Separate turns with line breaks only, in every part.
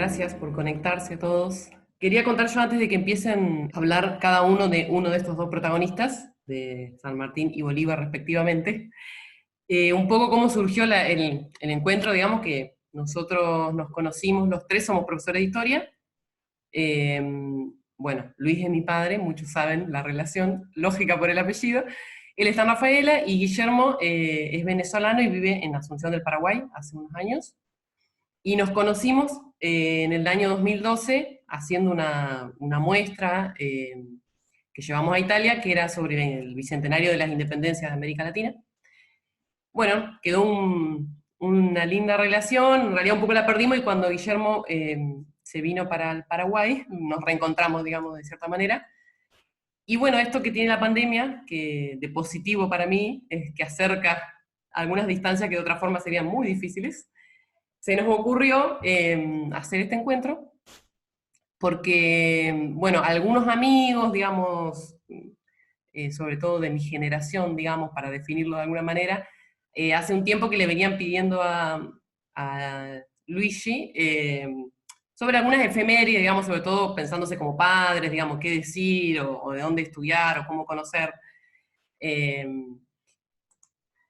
Gracias por conectarse todos. Quería contar yo antes de que empiecen a hablar cada uno de estos dos protagonistas, de San Martín y Bolívar respectivamente, un poco cómo surgió el encuentro, digamos que nosotros nos conocimos, los tres somos profesores de historia. Eh, bueno, Luis es mi padre, muchos saben la relación, lógica por el apellido. Él está en Rafaela y Guillermo es venezolano y vive en Asunción del Paraguay hace unos años. Y nos conocimos en el año 2012 haciendo una muestra que llevamos a Italia, que era sobre el bicentenario de las independencias de América Latina. Bueno, quedó una linda relación, en realidad un poco la perdimos y cuando Guillermo se vino para el Paraguay, nos reencontramos, digamos, de cierta manera. Y bueno, esto que tiene la pandemia, que de positivo para mí, es que acerca algunas distancias que de otra forma serían muy difíciles. Se nos ocurrió hacer este encuentro porque, bueno, algunos amigos, digamos, sobre todo de mi generación, digamos, para definirlo de alguna manera, hace un tiempo que le venían pidiendo a Luigi sobre algunas efemérides, digamos, sobre todo pensándose como padres, digamos, qué decir, o de dónde estudiar, o cómo conocer. Eh,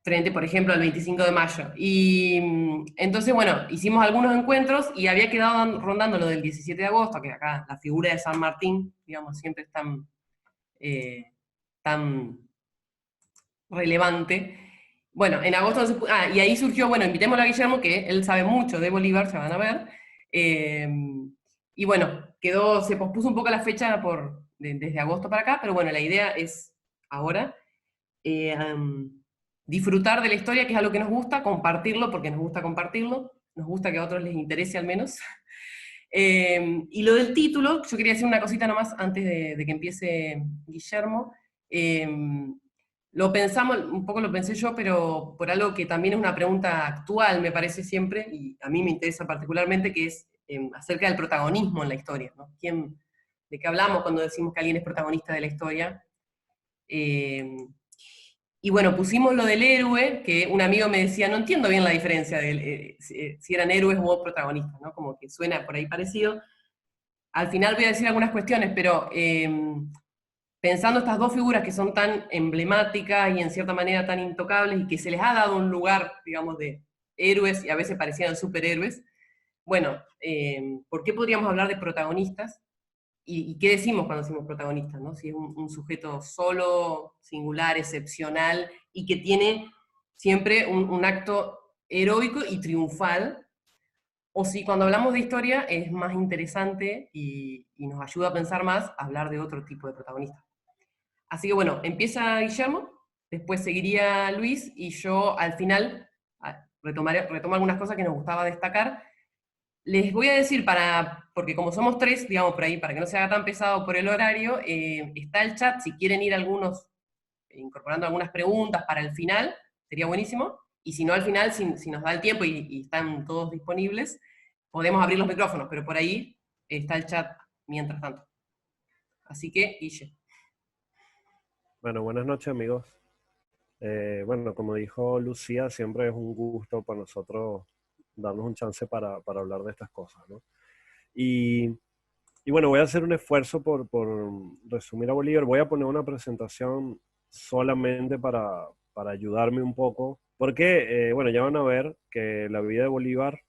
Frente, por ejemplo, al 25 de mayo. Y entonces, bueno, hicimos algunos encuentros y había quedado rondando lo del 17 de agosto, que acá la figura de San Martín, digamos, siempre es tan relevante. Bueno, en agosto no se y ahí surgió, bueno, invitémoslo a Guillermo, que él sabe mucho de Bolívar, se van a ver. Eh, y bueno, se pospuso un poco la fecha desde agosto para acá, pero bueno, la idea es ahora disfrutar de la historia, que es algo que nos gusta, compartirlo, porque nos gusta compartirlo, nos gusta que a otros les interese al menos. Y lo del título, yo quería decir una cosita nomás antes de que empiece Guillermo. Eh, lo pensamos, un poco lo pensé yo, pero por algo que también es una pregunta actual, me parece siempre, y a mí me interesa particularmente, que es acerca del protagonismo en la historia, ¿no? ¿De qué hablamos cuando decimos que alguien es protagonista de la historia? Eh, y bueno, pusimos lo del héroe, que un amigo me decía, no entiendo bien la diferencia de si eran héroes o protagonistas, ¿no? Como que suena por ahí parecido. Al final voy a decir algunas cuestiones, pero pensando estas dos figuras que son tan emblemáticas y en cierta manera tan intocables y que se les ha dado un lugar, digamos, de héroes y a veces parecían superhéroes, bueno, ¿por qué podríamos hablar de protagonistas? ¿Y qué decimos cuando decimos protagonista, ¿no? Si es un sujeto solo, singular, excepcional, y que tiene siempre un acto heroico y triunfal, o si cuando hablamos de historia es más interesante y nos ayuda a pensar más hablar de otro tipo de protagonista. Así que bueno, empieza Guillermo, después seguiría Luis, y yo al final retomo algunas cosas que nos gustaba destacar. Les voy a decir, porque como somos tres, digamos por ahí, para que no se haga tan pesado por el horario, está el chat, si quieren ir algunos, incorporando algunas preguntas para el final, sería buenísimo. Y si no al final, si nos da el tiempo y están todos disponibles, podemos abrir los micrófonos, pero por ahí está el chat mientras tanto. Así que, Guille.
Bueno, buenas noches amigos. Bueno, como dijo Lucía, siempre es un gusto para nosotros darnos un chance para hablar de estas cosas, ¿no? Y, y bueno, voy a hacer un esfuerzo por resumir a Bolívar. Voy a poner una presentación solamente para ayudarme un poco, porque, bueno, ya van a ver que la vida de Bolívar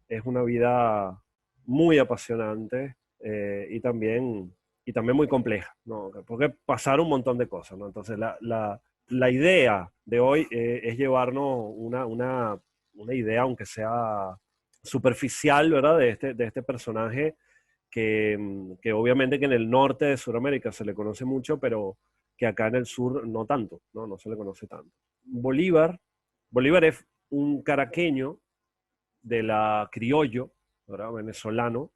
es una vida muy apasionante y también muy compleja, ¿no? Porque pasaron un montón de cosas, ¿no? Entonces, la idea de hoy es llevarnos una idea, aunque sea superficial, ¿verdad? De este personaje que obviamente que en el norte de Sudamérica se le conoce mucho, pero que acá en el sur no tanto, ¿no? No se le conoce tanto. Bolívar es un caraqueño de la criollo, ¿verdad? Venezolano,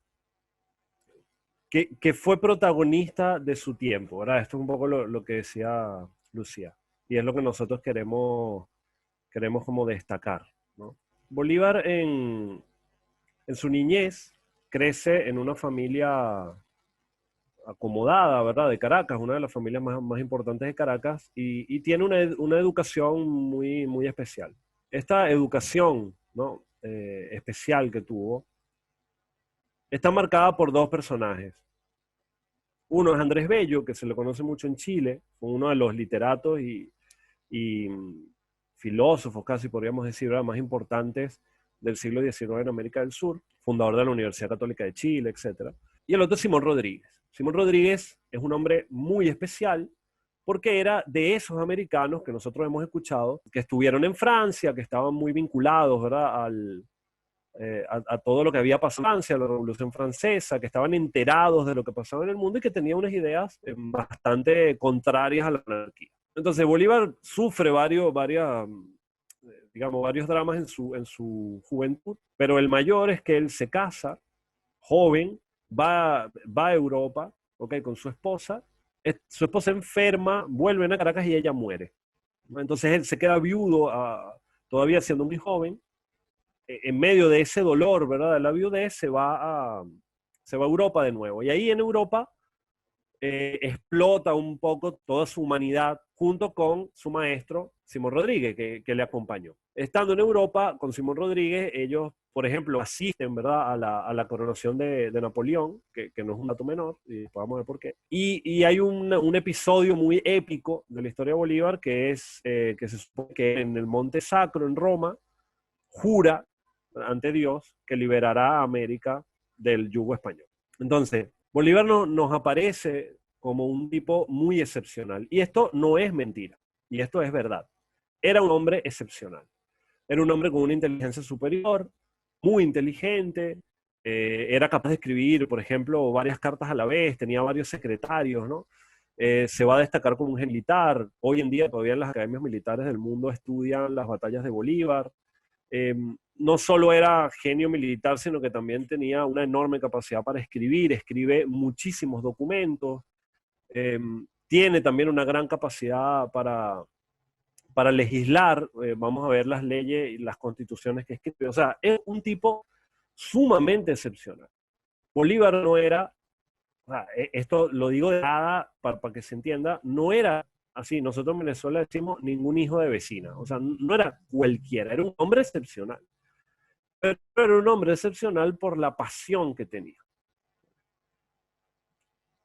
que fue protagonista de su tiempo, ¿verdad? Esto es un poco lo que decía Lucía, y es lo que nosotros queremos como destacar, ¿no? Bolívar en su niñez crece en una familia acomodada, ¿verdad? De Caracas, una de las familias más importantes de Caracas, y tiene una educación muy especial. Esta educación, ¿no? Especial que tuvo, está marcada por dos personajes. Uno es Andrés Bello, que se le conoce mucho en Chile, fue uno de los literatos y filósofos, casi podríamos decir, ¿verdad?, más importantes del siglo XIX en América del Sur, fundador de la Universidad Católica de Chile, etc. Y el otro es Simón Rodríguez. Simón Rodríguez es un hombre muy especial porque era de esos americanos que nosotros hemos escuchado, que estuvieron en Francia, que estaban muy vinculados, ¿verdad?, a todo lo que había pasado en Francia, a la Revolución Francesa, que estaban enterados de lo que pasaba en el mundo y que tenían unas ideas bastante contrarias a la monarquía. Entonces Bolívar sufre digamos, varios dramas en su juventud, pero el mayor es que él se casa, joven, va a Europa, ¿okay?, con su esposa enferma, vuelven a Caracas y ella muere. Entonces él se queda viudo todavía siendo muy joven. En medio de ese dolor, ¿verdad?, de la viudez, se va a Europa de nuevo. Y ahí en Europa explota un poco toda su humanidad junto con su maestro Simón Rodríguez, que le acompañó. Estando en Europa con Simón Rodríguez, ellos, por ejemplo, asisten, ¿verdad?, a la coronación de Napoleón, que no es un dato menor, y podemos ver por qué. Y hay un episodio muy épico de la historia de Bolívar, que se supone que en el Monte Sacro, en Roma, jura ante Dios que liberará a América del yugo español. Entonces, Bolívar nos aparece como un tipo muy excepcional. Y esto no es mentira, y esto es verdad. Era un hombre excepcional. Era un hombre con una inteligencia superior, muy inteligente, era capaz de escribir, por ejemplo, varias cartas a la vez, tenía varios secretarios, ¿no? Se va a destacar como un militar. Hoy en día todavía en las academias militares del mundo estudian las batallas de Bolívar. No solo era genio militar, sino que también tenía una enorme capacidad para escribir, escribe muchísimos documentos, tiene también una gran capacidad para legislar, vamos a ver las leyes y las constituciones que escribe. O sea, es un tipo sumamente excepcional. Bolívar no era, o sea, esto lo digo de nada para que se entienda, no era así, nosotros en Venezuela decimos ningún hijo de vecina, o sea, no era cualquiera, era un hombre excepcional. Pero era un hombre excepcional por la pasión que tenía.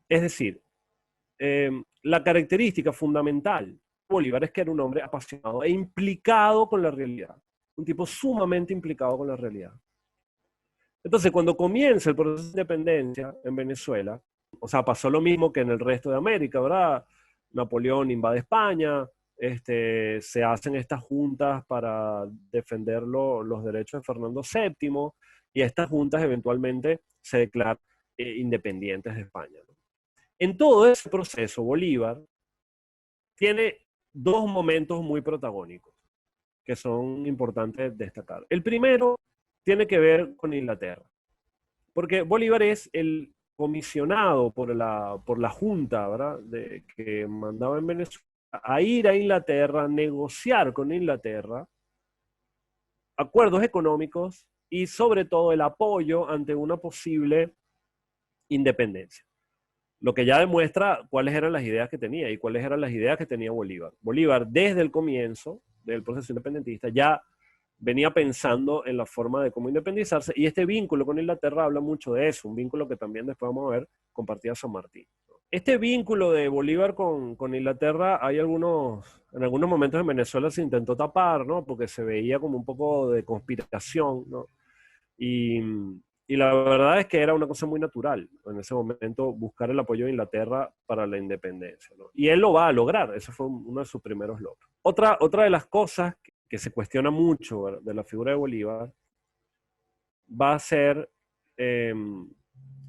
Es decir, la característica fundamental de Bolívar es que era un hombre apasionado e implicado con la realidad. Un tipo sumamente implicado con la realidad. Entonces, cuando comienza el proceso de independencia en Venezuela, o sea, pasó lo mismo que en el resto de América, ¿verdad? Napoleón invade España, se hacen estas juntas para defender los derechos de Fernando VII, y estas juntas eventualmente se declaran independientes de España, ¿no? En todo ese proceso, Bolívar tiene dos momentos muy protagónicos que son importantes destacar. El primero tiene que ver con Inglaterra, porque Bolívar es el comisionado por la junta, ¿verdad?, que mandaba en Venezuela a ir a Inglaterra, negociar con Inglaterra acuerdos económicos y sobre todo el apoyo ante una posible independencia. Lo que ya demuestra cuáles eran las ideas que tenía y cuáles eran las ideas que tenía Bolívar. Bolívar, desde el comienzo del proceso independentista, ya venía pensando en la forma de cómo independizarse, y este vínculo con Inglaterra habla mucho de eso, un vínculo que también después vamos a ver compartía San Martín. Este vínculo de Bolívar con Inglaterra, en algunos momentos en Venezuela se intentó tapar, ¿no?, porque se veía como un poco de conspiración, ¿no? Y, y la verdad es que era una cosa muy natural en ese momento buscar el apoyo de Inglaterra para la independencia, ¿no? Y él lo va a lograr, ese fue uno de sus primeros logros. Otra de las cosas que se cuestiona mucho, ¿verdad?, de la figura de Bolívar va a ser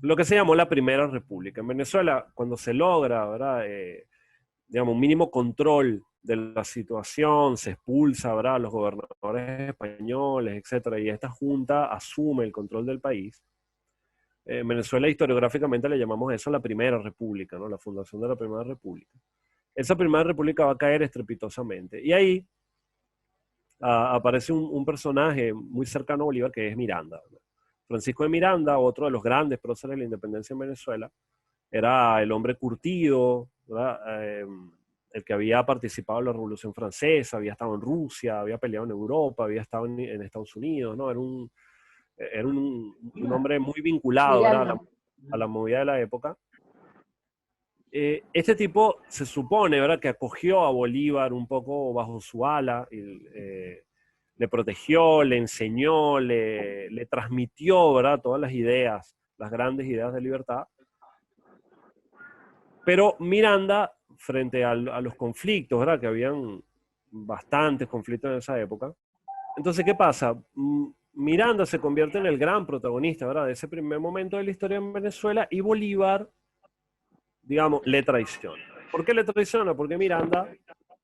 lo que se llamó la Primera República. En Venezuela, cuando se logra, ¿verdad?, digamos, un mínimo control de la situación, se expulsa, ¿verdad?, a los gobernadores españoles, etcétera, y esta junta asume el control del país. En Venezuela historiográficamente le llamamos eso la Primera República, ¿no?, la fundación de la Primera República. Esa Primera República va a caer estrepitosamente. Y ahí aparece un personaje muy cercano a Bolívar, que es Miranda, ¿no? Francisco de Miranda, otro de los grandes próceres de la independencia en Venezuela, era el hombre curtido, el que había participado en la Revolución Francesa, había estado en Rusia, había peleado en Europa, había estado en Estados Unidos, ¿no? Era un hombre muy vinculado, ¿verdad? A la movida de la época. Este tipo se supone, ¿verdad?, que acogió a Bolívar un poco bajo su ala, y, le protegió, le enseñó, le transmitió, ¿verdad?, todas las ideas, las grandes ideas de libertad. Pero Miranda, frente a los conflictos, ¿verdad?, que habían bastantes conflictos en esa época. Entonces, ¿qué pasa? Miranda se convierte en el gran protagonista, ¿verdad?, de ese primer momento de la historia en Venezuela, y Bolívar, digamos, le traiciona. ¿Por qué le traiciona? Porque Miranda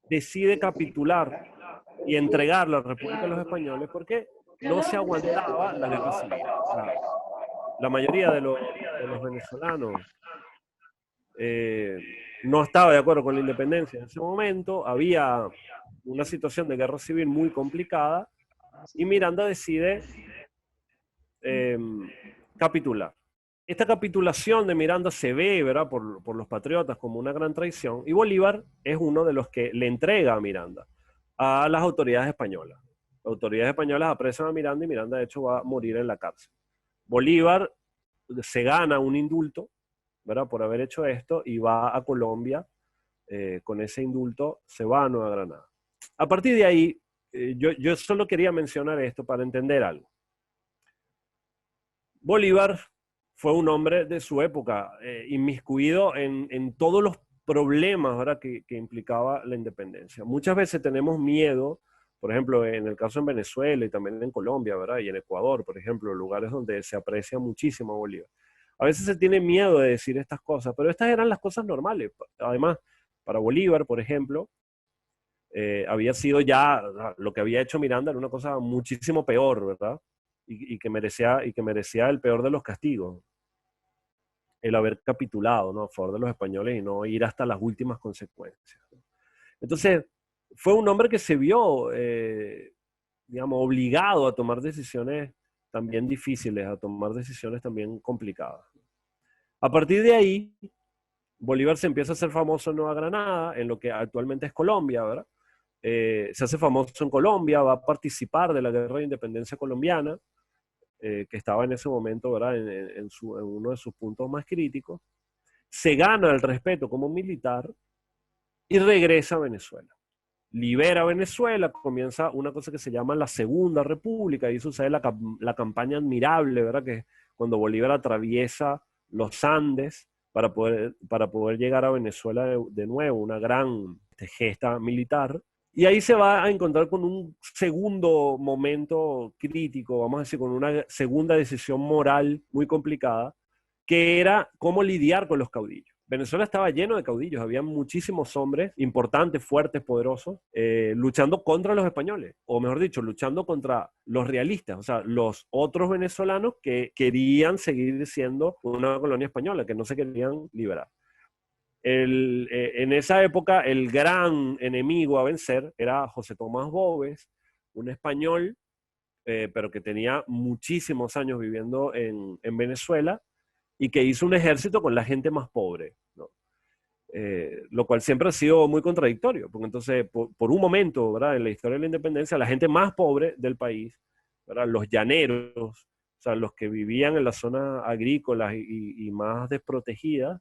decide capitular y entregar la República a los españoles porque no se aguantaba la guerra civil. O sea, la mayoría de los venezolanos no estaba de acuerdo con la independencia en ese momento, había una situación de guerra civil muy complicada y Miranda decide eh, capitular. Esta capitulación de Miranda se ve, ¿verdad?, por los patriotas como una gran traición, y Bolívar es uno de los que le entrega a Miranda a las autoridades españolas. Las autoridades españolas apresan a Miranda y Miranda, de hecho, va a morir en la cárcel. Bolívar se gana un indulto, ¿verdad?, por haber hecho esto, y va a Colombia. Con ese indulto se va a Nueva Granada. A partir de ahí, yo solo quería mencionar esto para entender algo. Bolívar fue un hombre de su época, inmiscuido en todos los problemas, ¿verdad?, que implicaba la independencia. Muchas veces tenemos miedo, por ejemplo, en el caso en Venezuela y también en Colombia, ¿verdad?, y en Ecuador, por ejemplo, lugares donde se aprecia muchísimo a Bolívar. A veces se tiene miedo de decir estas cosas, pero estas eran las cosas normales. Además, para Bolívar, por ejemplo, había sido ya, lo que había hecho Miranda era una cosa muchísimo peor, ¿verdad? Y que merecía el peor de los castigos, el haber capitulado, ¿no?, a favor de los españoles y no ir hasta las últimas consecuencias. Entonces, fue un hombre que se vio, digamos, obligado a tomar decisiones también difíciles, a tomar decisiones también complicadas. A partir de ahí, Bolívar se empieza a hacer famoso en Nueva Granada, en lo que actualmente es Colombia, ¿verdad? Se hace famoso en Colombia, va a participar de la guerra de independencia colombiana, que estaba en ese momento, ¿verdad?, en uno de sus puntos más críticos. Se gana el respeto como militar y regresa a Venezuela. Libera a Venezuela, comienza una cosa que se llama la Segunda República, y sucede la campaña admirable, ¿verdad?, que es cuando Bolívar atraviesa los Andes para poder llegar a Venezuela de nuevo, una gran gesta militar. Y ahí se va a encontrar con un segundo momento crítico, vamos a decir, con una segunda decisión moral muy complicada, que era cómo lidiar con los caudillos. Venezuela estaba lleno de caudillos, había muchísimos hombres importantes, fuertes, poderosos, luchando contra los españoles, o mejor dicho, luchando contra los realistas, o sea, los otros venezolanos que querían seguir siendo una colonia española, que no se querían liberar. En esa época, el gran enemigo a vencer era José Tomás Boves, un español, pero que tenía muchísimos años viviendo en Venezuela, y que hizo un ejército con la gente más pobre, ¿no? Lo cual siempre ha sido muy contradictorio, porque entonces, por un momento, ¿verdad?, en la historia de la independencia, la gente más pobre del país, ¿verdad?, los llaneros, o sea, los que vivían en las zonas agrícolas y más desprotegidas,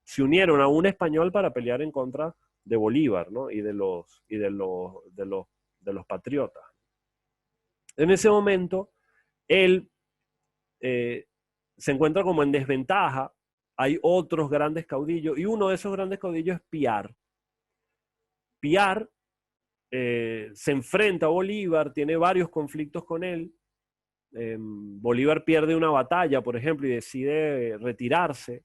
se unieron a un español para pelear en contra de Bolívar, ¿no?, y de los patriotas. En ese momento, él se encuentra como en desventaja. Hay otros grandes caudillos, y uno de esos grandes caudillos es Piar. Piar se enfrenta a Bolívar, tiene varios conflictos con él. Bolívar pierde una batalla, por ejemplo, y decide retirarse,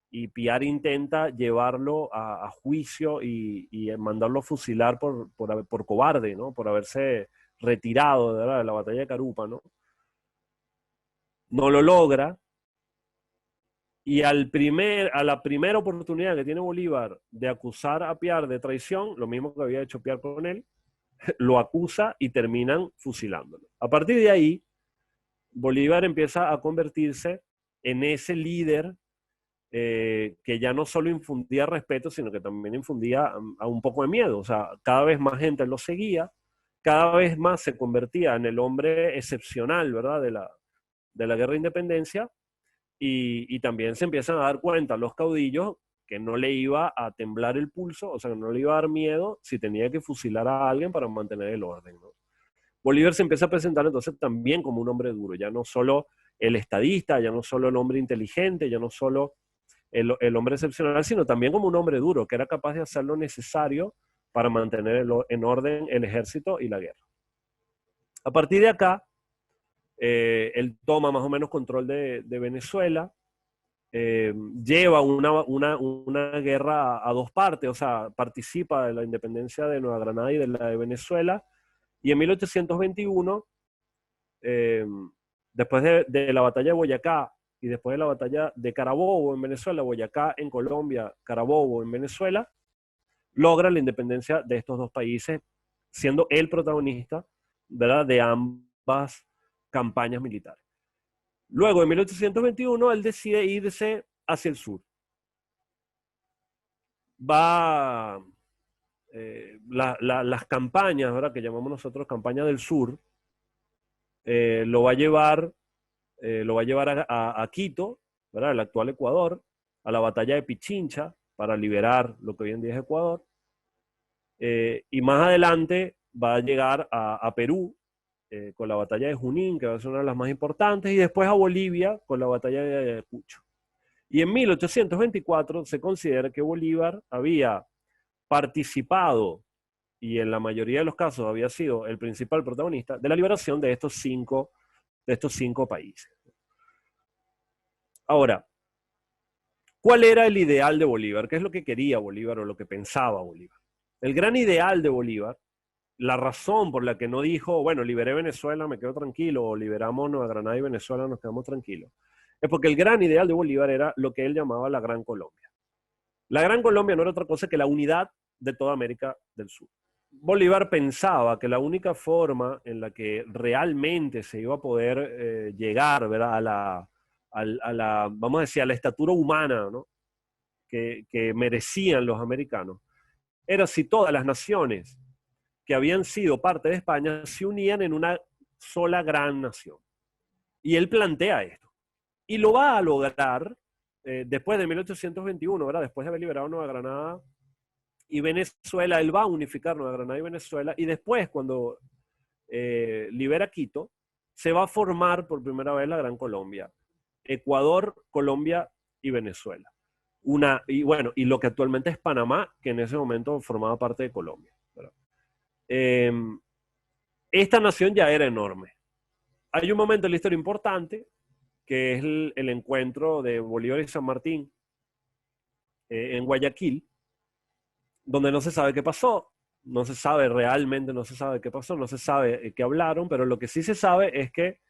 y Piar intenta llevarlo a juicio y mandarlo a fusilar por cobarde, ¿no?, por haberse retirado de la batalla de Carupa, ¿no? No lo logra. Y a la primera oportunidad que tiene Bolívar de acusar a Piar de traición, lo mismo que había hecho Piar con él, lo acusa y terminan fusilándolo. A partir de ahí, Bolívar empieza a convertirse en ese líder que ya no solo infundía respeto, sino que también infundía a un poco de miedo. O sea, cada vez más gente lo seguía, cada vez más se convertía en el hombre excepcional, ¿verdad?, de la guerra de independencia, y también se empiezan a dar cuenta los caudillos que no le iba a temblar el pulso, o sea, que no le iba a dar miedo si tenía que fusilar a alguien para mantener el orden, ¿no? Bolívar se empieza a presentar entonces también como un hombre duro, ya no solo el estadista, ya no solo el hombre inteligente, ya no solo el hombre excepcional, sino también como un hombre duro, que era capaz de hacer lo necesario para mantener en orden el ejército y la guerra. A partir de acá, él toma más o menos control de Venezuela, lleva una guerra a dos partes, o sea, participa de la independencia de Nueva Granada y de la de Venezuela, y en 1821, después de la batalla de Boyacá y después de la batalla de Carabobo en Venezuela, Boyacá en Colombia, Carabobo en Venezuela, logra la independencia de estos dos países, siendo el protagonista, ¿verdad?, de ambas campañas militares. Luego, en 1821, él decide irse hacia el sur. Las campañas, ¿verdad?, que llamamos nosotros campaña del sur, lo va a llevar a Quito, ¿verdad?, el actual Ecuador, a la batalla de Pichincha, para liberar lo que hoy en día es Ecuador, y más adelante va a llegar a Perú, con la batalla de Junín, que va a ser una de las más importantes, y después a Bolivia con la batalla de Ayacucho. Y en 1824 se considera que Bolívar había participado, y en la mayoría de los casos había sido el principal protagonista, de la liberación de estos cinco países. Ahora, ¿cuál era el ideal de Bolívar? ¿Qué es lo que quería Bolívar o lo que pensaba Bolívar? El gran ideal de Bolívar, la razón por la que no dijo, bueno, liberé Venezuela, me quedo tranquilo, o liberamos Nueva Granada y Venezuela, nos quedamos tranquilos, es porque el gran ideal de Bolívar era lo que él llamaba la Gran Colombia. La Gran Colombia no era otra cosa que la unidad de toda América del Sur. Bolívar pensaba que la única forma en la que realmente se iba a poder llegar, ¿verdad?, vamos a decir, a la estatura humana, ¿no?, que merecían los americanos, era si todas las naciones que habían sido parte de España se unían en una sola gran nación. Y él plantea esto. Y lo va a lograr después de 1821, ¿verdad?, después de haber liberado Nueva Granada y Venezuela. Él va a unificar Nueva Granada y Venezuela, y después, cuando libera Quito, se va a formar por primera vez la Gran Colombia. Ecuador, Colombia y Venezuela. Y lo que actualmente es Panamá, que en ese momento formaba parte de Colombia, ¿verdad? Esta nación ya era enorme. Hay un momento en la historia importante, que es el encuentro de Bolívar y San Martín en Guayaquil, donde no se sabe qué pasó, no se sabe realmente, no se sabe qué pasó, no se sabe qué hablaron, pero lo que sí se sabe es que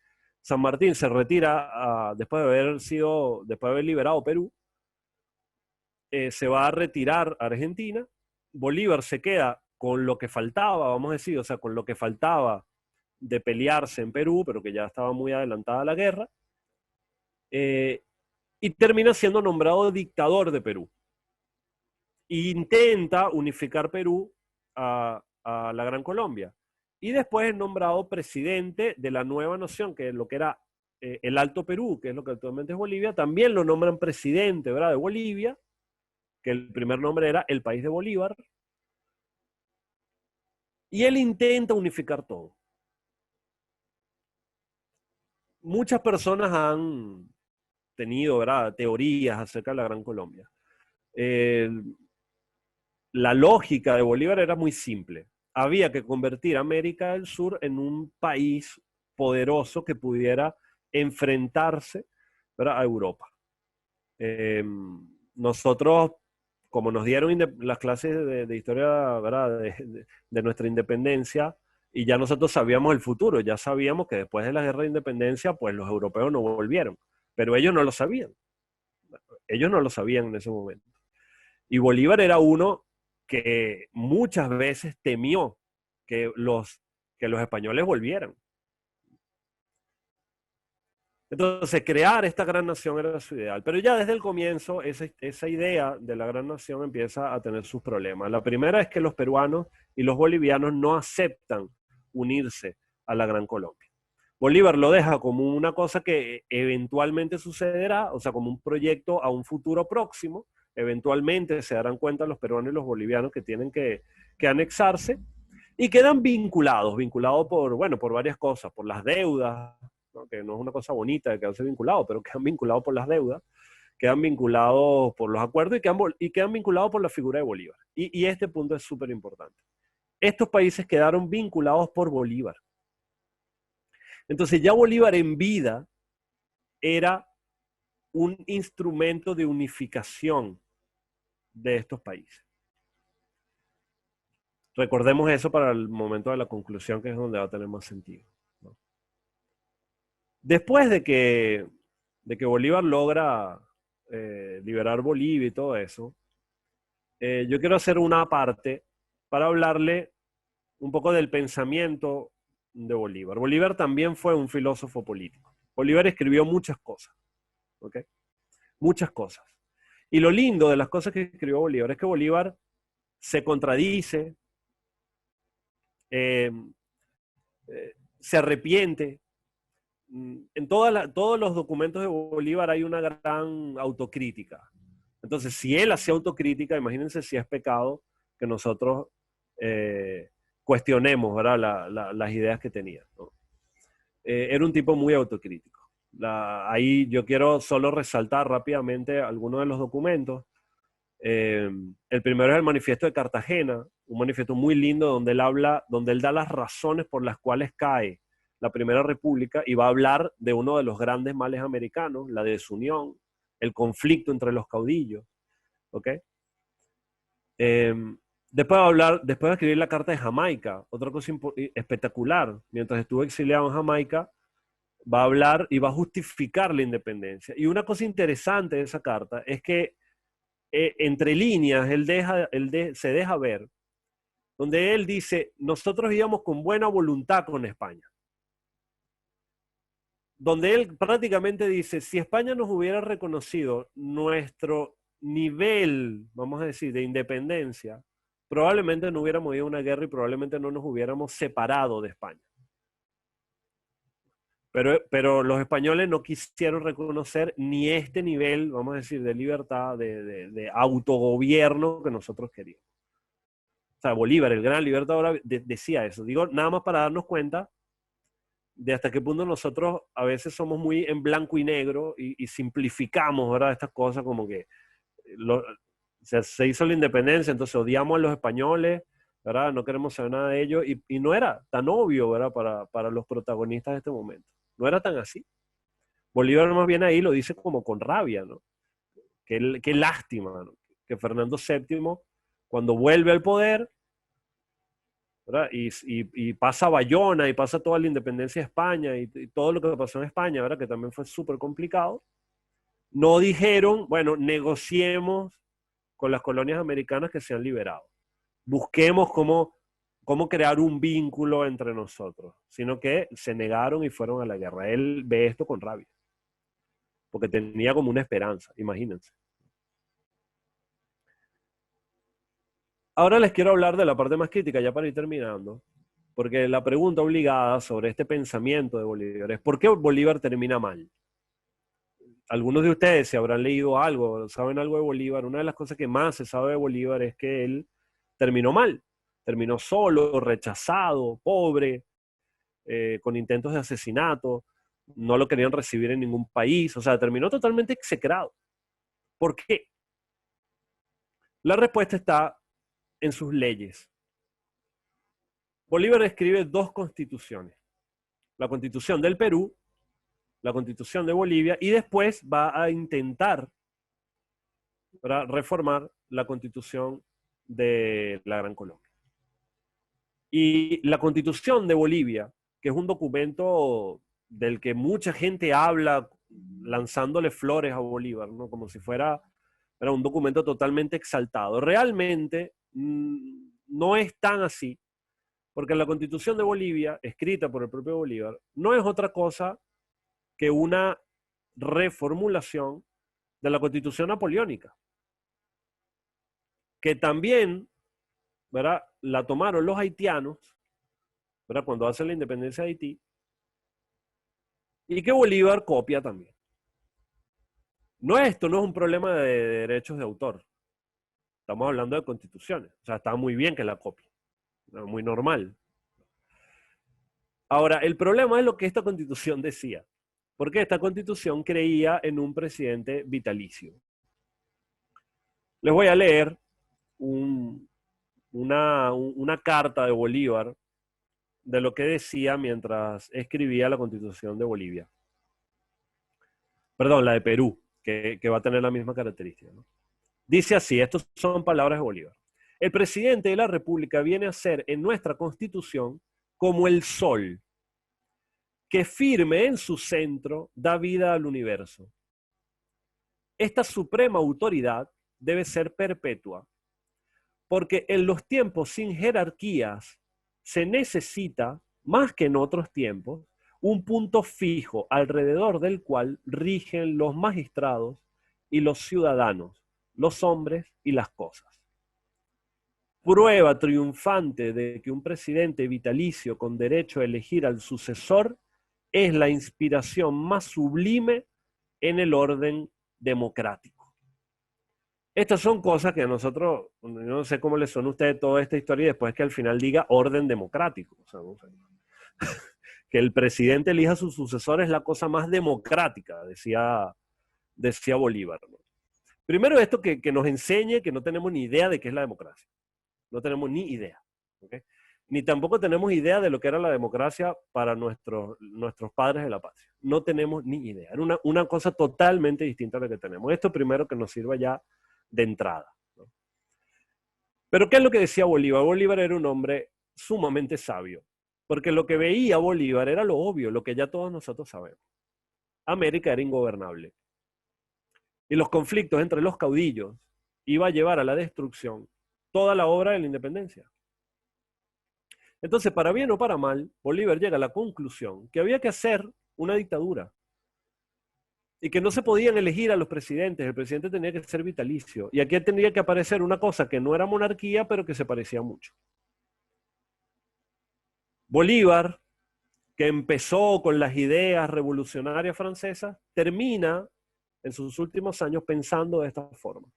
San Martín se retira después de haber liberado Perú, se va a retirar a Argentina. Bolívar se queda con lo que faltaba, vamos a decir, o sea, con lo que faltaba de pelearse en Perú, pero que ya estaba muy adelantada la guerra, y termina siendo nombrado dictador de Perú. E intenta unificar Perú a la Gran Colombia. Y después es nombrado presidente de la nueva nación, que es lo que era el Alto Perú, que es lo que actualmente es Bolivia. También lo nombran presidente, ¿verdad?, de Bolivia, que el primer nombre era el País de Bolívar. Y él intenta unificar todo. Muchas personas han tenido, ¿verdad?, teorías acerca de la Gran Colombia. La lógica de Bolívar era muy simple. Había que convertir a América del Sur en un país poderoso que pudiera enfrentarse, ¿verdad?, a Europa. Nosotros, como nos dieron las clases de historia, ¿verdad?, de nuestra independencia, y ya nosotros sabíamos el futuro, ya sabíamos que después de la guerra de independencia, pues los europeos no volvieron, pero ellos no lo sabían. Ellos no lo sabían en ese momento. Y Bolívar era uno que muchas veces temió que los españoles volvieran. Entonces, crear esta gran nación era su ideal. Pero ya desde el comienzo, esa idea de la gran nación empieza a tener sus problemas. La primera es que los peruanos y los bolivianos no aceptan unirse a la Gran Colombia. Bolívar lo deja como una cosa que eventualmente sucederá, o sea, como un proyecto a un futuro próximo. Eventualmente se darán cuenta los peruanos y los bolivianos que tienen que anexarse y quedan vinculados bueno, por varias cosas, por las deudas, ¿no? Que no es una cosa bonita de quedarse vinculados, pero quedan vinculados por las deudas, quedan vinculados por los acuerdos y quedan vinculados por la figura de Bolívar. Y este punto es súper importante. Estos países quedaron vinculados por Bolívar. Entonces ya Bolívar en vida era un instrumento de unificación de estos países. Recordemos eso para el momento de la conclusión, que es donde va a tener más sentido, ¿no? Después de que Bolívar logra liberar Bolivia y todo eso, yo quiero hacer una parte para hablarle un poco del pensamiento de Bolívar. Bolívar también fue un filósofo político. Bolívar escribió muchas cosas, ¿ok? Muchas cosas. Y lo lindo de las cosas que escribió Bolívar es que Bolívar se contradice, eh, se arrepiente. En todos los documentos de Bolívar hay una gran autocrítica. Entonces, si él hacía autocrítica, imagínense si es pecado que nosotros cuestionemos, ¿verdad? Las ideas que tenía, ¿no? Era un tipo muy autocrítico. Ahí yo quiero solo resaltar rápidamente algunos de los documentos. El primero es el Manifiesto de Cartagena, un manifiesto muy lindo donde él da las razones por las cuales cae la Primera República y va a hablar de uno de los grandes males americanos, la desunión, el conflicto entre los caudillos, ¿ok? Después de escribir la Carta de Jamaica, otra cosa espectacular, mientras estuvo exiliado en Jamaica, va a hablar y va a justificar la independencia. Y una cosa interesante de esa carta es que entre líneas se deja ver, donde él dice, nosotros íbamos con buena voluntad con España. Donde él prácticamente dice, si España nos hubiera reconocido nuestro nivel, vamos a decir, de independencia, probablemente no hubiéramos ido a una guerra y probablemente no nos hubiéramos separado de España. Pero los españoles no quisieron reconocer ni este nivel, vamos a decir, de libertad, de autogobierno que nosotros queríamos. O sea, Bolívar, el gran libertador, decía eso. Digo, nada más para darnos cuenta de hasta qué punto nosotros a veces somos muy en blanco y negro y simplificamos, ¿verdad? Estas cosas como que se hizo la independencia, entonces odiamos a los españoles, ¿verdad? No queremos saber nada de ellos y no era tan obvio, ¿verdad? Para los protagonistas de este momento. No era tan así. Bolívar más bien ahí lo dice como con rabia, ¿no? Qué lástima, ¿no? Que Fernando VII, cuando vuelve al poder, ¿verdad? Y pasa Bayona y pasa toda la independencia de España y todo lo que pasó en España, ¿verdad? Que también fue súper complicado. No dijeron, bueno, negociemos con las colonias americanas que se han liberado. Busquemos cómo crear un vínculo entre nosotros, sino que se negaron y fueron a la guerra. Él ve esto con rabia, porque tenía como una esperanza, imagínense. Ahora les quiero hablar de la parte más crítica, ya para ir terminando, porque la pregunta obligada sobre este pensamiento de Bolívar es, ¿por qué Bolívar termina mal? Algunos de ustedes, si habrán leído algo, saben algo de Bolívar, una de las cosas que más se sabe de Bolívar es que él terminó mal, terminó solo, rechazado, pobre, con intentos de asesinato, no lo querían recibir en ningún país, o sea, terminó totalmente execrado. ¿Por qué? La respuesta está en sus leyes. Bolívar escribe dos constituciones, la Constitución del Perú, la Constitución de Bolivia, y después va a intentar para reformar la Constitución de la Gran Colombia. Y la Constitución de Bolivia, que es un documento del que mucha gente habla lanzándole flores a Bolívar, ¿no? Como si fuera un documento totalmente exaltado. Realmente no es tan así, porque la Constitución de Bolivia, escrita por el propio Bolívar, no es otra cosa que una reformulación de la Constitución napoleónica, que también, ¿verdad?, la tomaron los haitianos, ¿verdad?, cuando hacen la independencia de Haití, y que Bolívar copia también. Esto no es un problema de derechos de autor. Estamos hablando de constituciones. O sea, está muy bien que la copie. Muy normal. Ahora, el problema es lo que esta constitución decía. Porque esta constitución creía en un presidente vitalicio. Les voy a leer una carta de Bolívar de lo que decía mientras escribía la constitución de Bolivia. Perdón, la de Perú, que va a tener la misma característica, ¿no? Dice así, estas son palabras de Bolívar. El presidente de la República viene a ser en nuestra constitución como el sol, que firme en su centro da vida al universo. Esta suprema autoridad debe ser perpetua, porque en los tiempos sin jerarquías se necesita, más que en otros tiempos, un punto fijo alrededor del cual rigen los magistrados y los ciudadanos, los hombres y las cosas. Prueba triunfante de que un presidente vitalicio con derecho a elegir al sucesor es la inspiración más sublime en el orden democrático. Estas son cosas que a nosotros, no sé cómo les suena a ustedes toda esta historia y después que al final diga orden democrático. O sea, no sé. Que el presidente elija a su sucesor es la cosa más democrática, decía Bolívar, ¿no? Primero esto que nos enseñe que no tenemos ni idea de qué es la democracia. No tenemos ni idea. ¿Okay? Ni tampoco tenemos idea de lo que era la democracia para nuestros padres de la patria. No tenemos ni idea. Era una cosa totalmente distinta a la que tenemos. Esto primero que nos sirva ya de entrada, ¿no? Pero ¿qué es lo que decía Bolívar? Bolívar era un hombre sumamente sabio, porque lo que veía Bolívar era lo obvio, lo que ya todos nosotros sabemos. América era ingobernable. Y los conflictos entre los caudillos iba a llevar a la destrucción toda la obra de la independencia. Entonces, para bien o para mal, Bolívar llega a la conclusión que había que hacer una dictadura y que no se podían elegir a los presidentes, el presidente tenía que ser vitalicio. Y aquí tendría que aparecer una cosa que no era monarquía, pero que se parecía mucho. Bolívar, que empezó con las ideas revolucionarias francesas, termina en sus últimos años pensando de esta forma.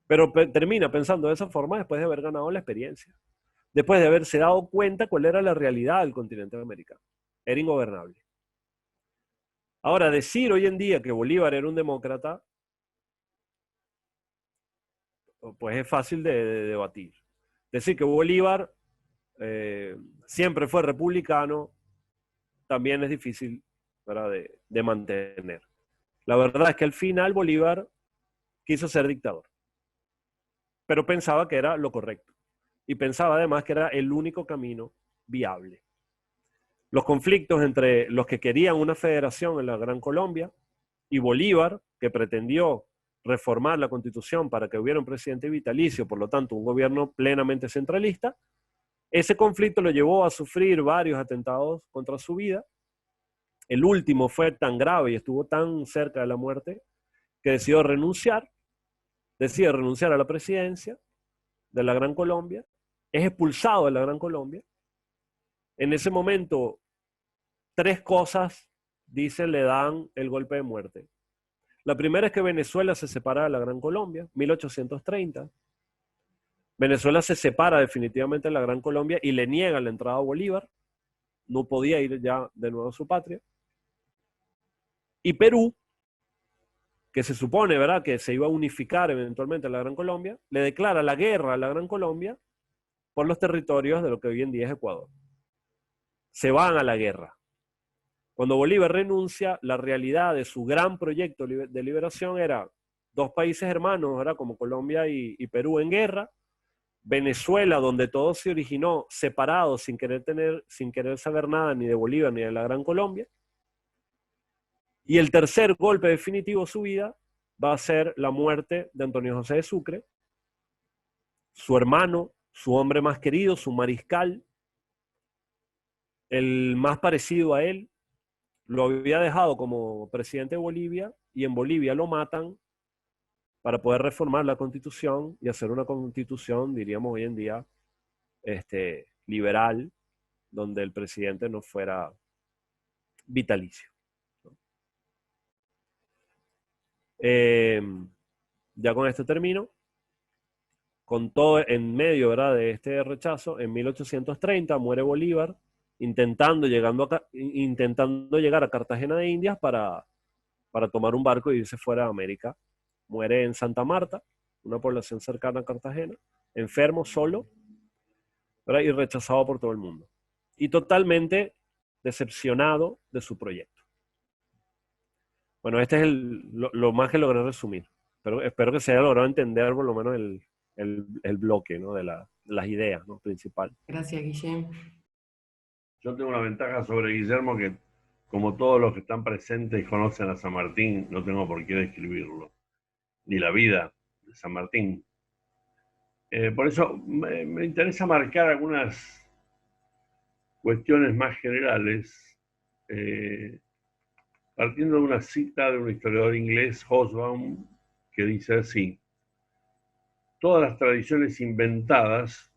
Pero termina pensando de esa forma después de haber ganado la experiencia, después de haberse dado cuenta cuál era la realidad del continente americano. Era ingobernable. Ahora, decir hoy en día que Bolívar era un demócrata, pues es fácil de debatir. Decir que Bolívar siempre fue republicano, también es difícil, ¿verdad?, de mantener. La verdad es que al final Bolívar quiso ser dictador, pero pensaba que era lo correcto. Y pensaba además que era el único camino viable. Los conflictos entre los que querían una federación en la Gran Colombia y Bolívar, que pretendió reformar la Constitución para que hubiera un presidente vitalicio, por lo tanto un gobierno plenamente centralista, ese conflicto lo llevó a sufrir varios atentados contra su vida. El último fue tan grave y estuvo tan cerca de la muerte que decide renunciar a la presidencia de la Gran Colombia, es expulsado de la Gran Colombia. En ese momento, 3 cosas, dicen, le dan el golpe de muerte. La primera es que Venezuela se separa de la Gran Colombia, 1830. Venezuela se separa definitivamente de la Gran Colombia y le niega la entrada a Bolívar. No podía ir ya de nuevo a su patria. Y Perú, que se supone, ¿verdad?, que se iba a unificar eventualmente a la Gran Colombia, le declara la guerra a la Gran Colombia por los territorios de lo que hoy en día es Ecuador. Se van a la guerra. Cuando Bolívar renuncia, la realidad de su gran proyecto de liberación era 2 países hermanos, ¿verdad?, como Colombia y Perú en guerra, Venezuela, donde todo se originó separado, sin querer saber nada ni de Bolívar ni de la Gran Colombia. Y el tercer golpe definitivo de su vida va a ser la muerte de Antonio José de Sucre, su hermano, su hombre más querido, su mariscal, el más parecido a él. Lo había dejado como presidente de Bolivia y en Bolivia lo matan para poder reformar la Constitución y hacer una Constitución, diríamos hoy en día, liberal, donde el presidente no fuera vitalicio. Eh, ya con este termino. Con todo en medio, ¿verdad?, de este rechazo, en 1830 muere Bolívar, intentando llegar a Cartagena de Indias para tomar un barco e irse fuera de América. Muere en Santa Marta, una población cercana a Cartagena, enfermo, solo, ¿verdad?, y rechazado por todo el mundo. Y totalmente decepcionado de su proyecto. Bueno, este es lo más que logré resumir. Pero espero que se haya logrado entender por lo menos el bloque, ¿no?, de las ideas, ¿no?, principal.
Gracias, Guillem.
Yo tengo una ventaja sobre Guillermo que, como todos los que están presentes y conocen a San Martín, no tengo por qué describirlo, ni la vida de San Martín. Por eso me interesa marcar algunas cuestiones más generales, partiendo de una cita de un historiador inglés, Hobsbawm, que dice así: todas las tradiciones inventadas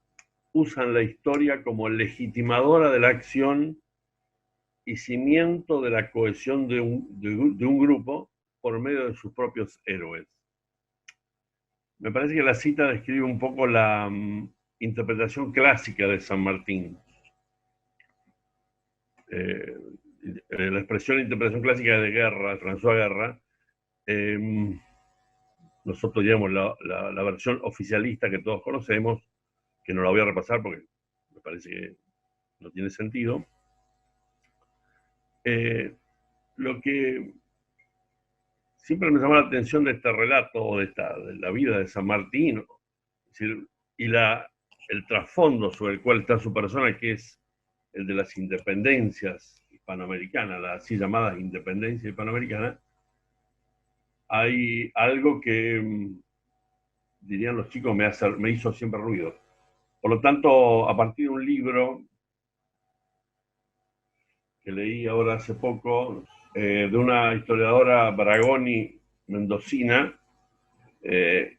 usan la historia como legitimadora de la acción y cimiento de la cohesión de un grupo por medio de sus propios héroes. Me parece que la cita describe un poco la interpretación clásica de San Martín. La expresión interpretación clásica de Guerra, de François Guerra, nosotros llevamos la versión oficialista que todos conocemos, que no la voy a repasar porque me parece que no tiene sentido. Lo que siempre me llamó la atención de este relato, de la vida de San Martín, es decir, y el trasfondo sobre el cual está su persona, que es el de las independencias hispanoamericanas, las así llamadas independencias hispanoamericanas, hay algo que, dirían los chicos, me hizo siempre ruido. Por lo tanto, a partir de un libro que leí ahora hace poco, de una historiadora Bragoni mendocina,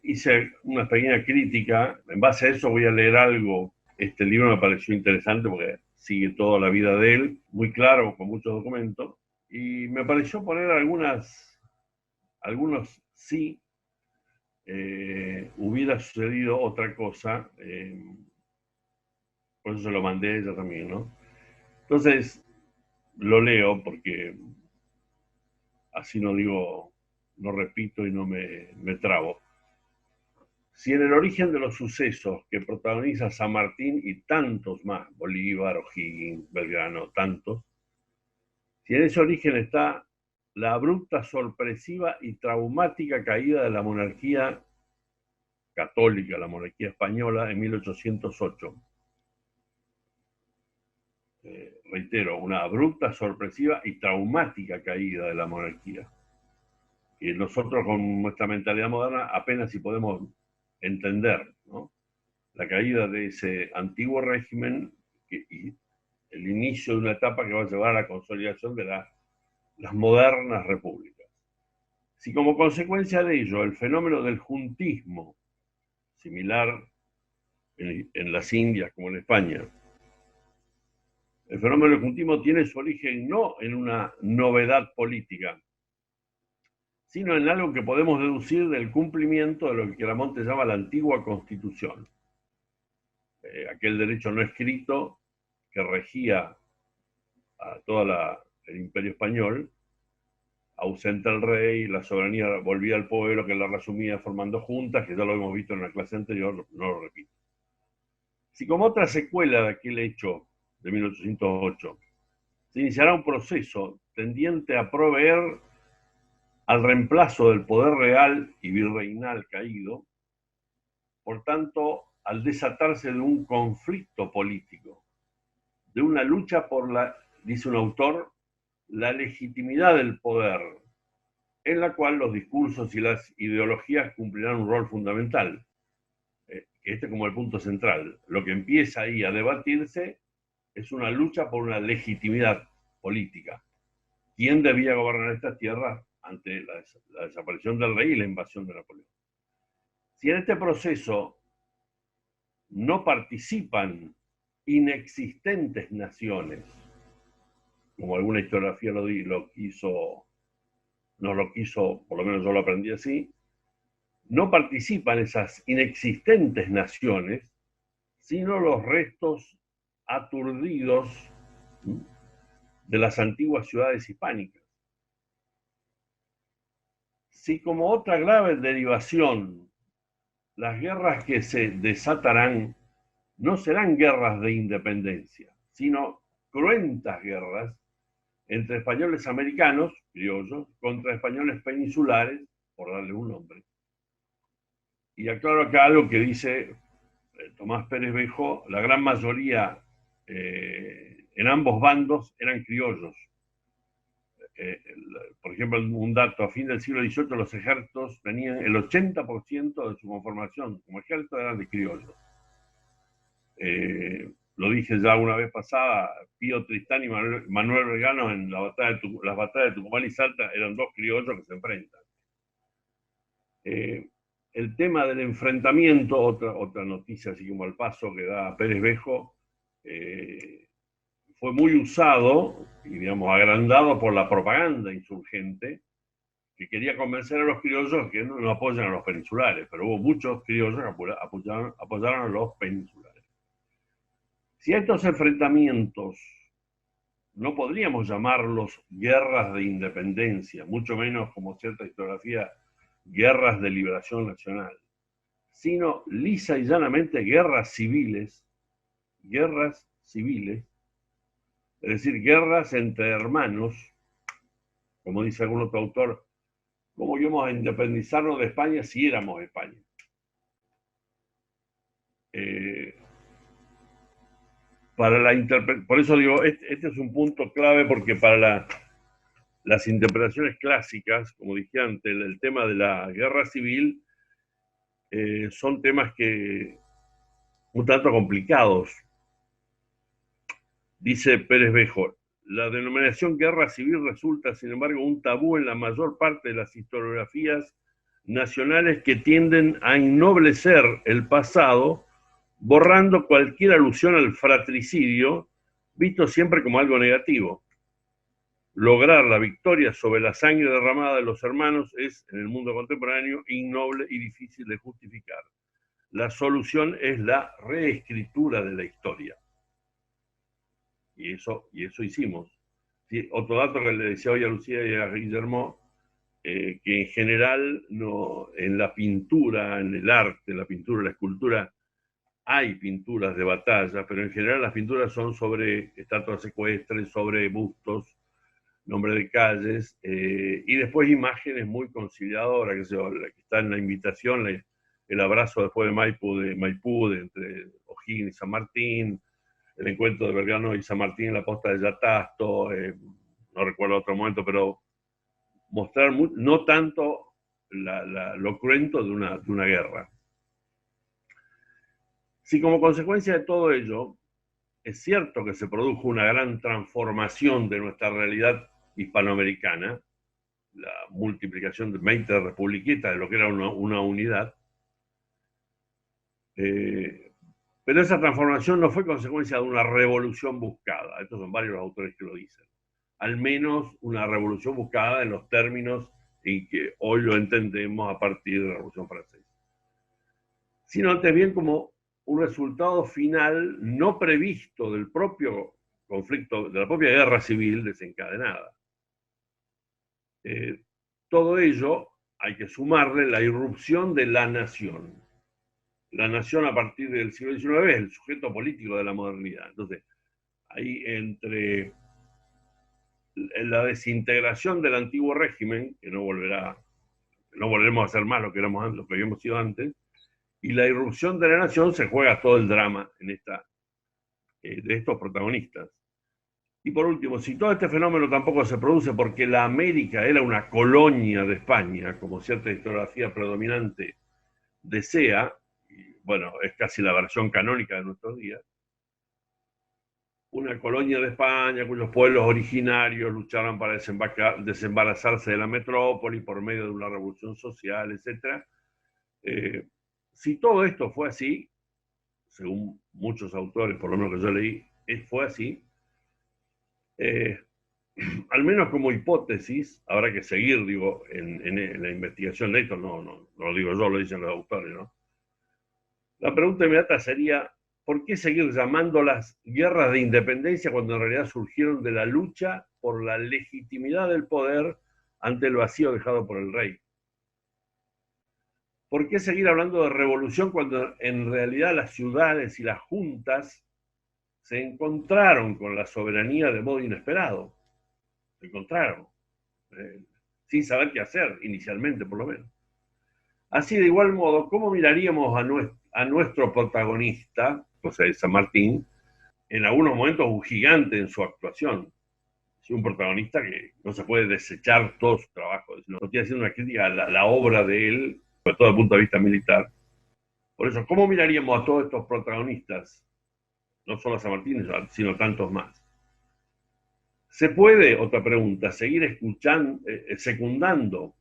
hice una pequeña crítica. En base a eso voy a leer algo. Este libro me pareció interesante porque sigue toda la vida de él, muy claro, con muchos documentos, y me pareció poner algunos sí, hubiera sucedido otra cosa, por eso se lo mandé a ella también, ¿no? Entonces, lo leo porque así no digo, no repito y no me trabo. Si en el origen de los sucesos que protagoniza San Martín y tantos más, Bolívar, O'Higgins, Belgrano, tantos, si en ese origen está la abrupta, sorpresiva y traumática caída de la monarquía católica, la monarquía española, en 1808. Reitero, una abrupta, sorpresiva y traumática caída de la monarquía, que nosotros con nuestra mentalidad moderna apenas si podemos entender, ¿no? La caída de ese antiguo régimen y el inicio de una etapa que va a llevar a la consolidación de las modernas repúblicas. Si como consecuencia de ello el fenómeno del juntismo, similar en las Indias como en España, el fenómeno del juntismo tiene su origen no en una novedad política, sino en algo que podemos deducir del cumplimiento de lo que Claramonte llama la antigua Constitución. Aquel derecho no escrito que regía a todo el imperio español, ausente el rey, la soberanía volvía al pueblo, que la resumía formando juntas, que ya lo hemos visto en la clase anterior, no lo repito. Si como otra secuela de aquel hecho de 1808, se iniciará un proceso tendiente a proveer al reemplazo del poder real y virreinal caído, por tanto, al desatarse de un conflicto político, de una lucha por dice un autor, la legitimidad del poder, en la cual los discursos y las ideologías cumplirán un rol fundamental. Este es como el punto central. Lo que empieza ahí a debatirse es una lucha por una legitimidad política. ¿Quién debía gobernar estas tierras ante la desaparición del rey y la invasión de Napoleón? Si en este proceso no participan inexistentes naciones, como alguna historiografía lo quiso no lo quiso, por lo menos yo lo aprendí así, no participan esas inexistentes naciones, sino los restos aturdidos de las antiguas ciudades hispánicas. Si como otra grave derivación, las guerras que se desatarán no serán guerras de independencia, sino cruentas guerras entre españoles americanos, criollos, contra españoles peninsulares, por darle un nombre. Y aclaro acá algo que dice Tomás Pérez Bejo: la gran mayoría en ambos bandos eran criollos. Por ejemplo, un dato: a fin del siglo XVIII los ejércitos tenían el 80% de su conformación como ejército eran de criollos. Lo dije ya una vez pasada, Pío Tristán y Manuel Belgrano en las batallas de Tucumán y Salta eran dos criollos que se enfrentan. El tema del enfrentamiento, otra noticia así como al paso que da Pérez Bejo, fue muy usado y, digamos, agrandado por la propaganda insurgente que quería convencer a los criollos que no apoyan a los peninsulares, pero hubo muchos criollos que apoyaron a los peninsulares. Si a estos enfrentamientos no podríamos llamarlos guerras de independencia, mucho menos, como cierta historiografía, guerras de liberación nacional, sino lisa y llanamente guerras civiles, es decir, guerras entre hermanos, como dice algún otro autor, ¿cómo íbamos a independizarnos de España si éramos España? Por eso digo, este es un punto clave, porque para las interpretaciones clásicas, como dije antes, el tema de la guerra civil son temas que un tanto complicados. Dice Pérez Bejo: la denominación guerra civil resulta, sin embargo, un tabú en la mayor parte de las historiografías nacionales, que tienden a ennoblecer el pasado, borrando cualquier alusión al fratricidio, visto siempre como algo negativo. Lograr la victoria sobre la sangre derramada de los hermanos es, en el mundo contemporáneo, ignoble y difícil de justificar. La solución es la reescritura de la historia. Y eso hicimos. Sí, otro dato que le decía hoy a Lucía y a Guillermo, que en general en la pintura, en el arte, la pintura, la escultura, hay pinturas de batalla, pero en general las pinturas son sobre estatuas ecuestres, sobre bustos, nombre de calles, y después imágenes muy conciliadoras, la que está en la invitación, el abrazo después de Maipú, entre O'Higgins y San Martín, el encuentro de Belgrano y San Martín en la posta de Yatasto, no recuerdo otro momento, pero mostrar no tanto lo cruento de una guerra. Si como consecuencia de todo ello, es cierto que se produjo una gran transformación de nuestra realidad hispanoamericana, la multiplicación de 20 republiquetas de lo que era una unidad, pero esa transformación no fue consecuencia de una revolución buscada. Estos son varios los autores que lo dicen. Al menos una revolución buscada en los términos en que hoy lo entendemos a partir de la Revolución Francesa, sino antes bien como un resultado final no previsto del propio conflicto, de la propia guerra civil desencadenada. Todo ello hay que sumarle la irrupción de la nación. La nación, a partir del siglo XIX, es el sujeto político de la modernidad. Entonces, ahí, entre la desintegración del antiguo régimen, que no volveremos a ser más lo que habíamos sido antes, y la irrupción de la nación, se juega todo el drama de estos protagonistas. Y por último, si todo este fenómeno tampoco se produce porque la América era una colonia de España, como cierta historiografía predominante desea, y bueno, es casi la versión canónica de nuestros días, una colonia de España cuyos pueblos originarios lucharon para desembarazarse de la metrópoli por medio de una revolución social, etc. Si todo esto fue así, según muchos autores, por lo menos que yo leí, fue así, al menos como hipótesis, habrá que seguir, digo, en la investigación de esto, no lo digo yo, lo dicen los autores, ¿no? La pregunta inmediata sería, ¿por qué seguir llamándolas guerras de independencia cuando en realidad surgieron de la lucha por la legitimidad del poder ante el vacío dejado por el rey? ¿Por qué seguir hablando de revolución cuando en realidad las ciudades y las juntas se encontraron con la soberanía de modo inesperado? Se encontraron, sin saber qué hacer, inicialmente por lo menos. Así, de igual modo, ¿cómo miraríamos a nuestro protagonista, José de San Martín, en algunos momentos un gigante en su actuación? Es un protagonista que no se puede desechar todo su trabajo. No estoy haciendo una crítica a la obra de él, sobre todo desde el punto de vista militar. Por eso, ¿cómo miraríamos a todos estos protagonistas? No solo a San Martín, sino tantos más. ¿Se puede, otra pregunta, seguir escuchando, secundando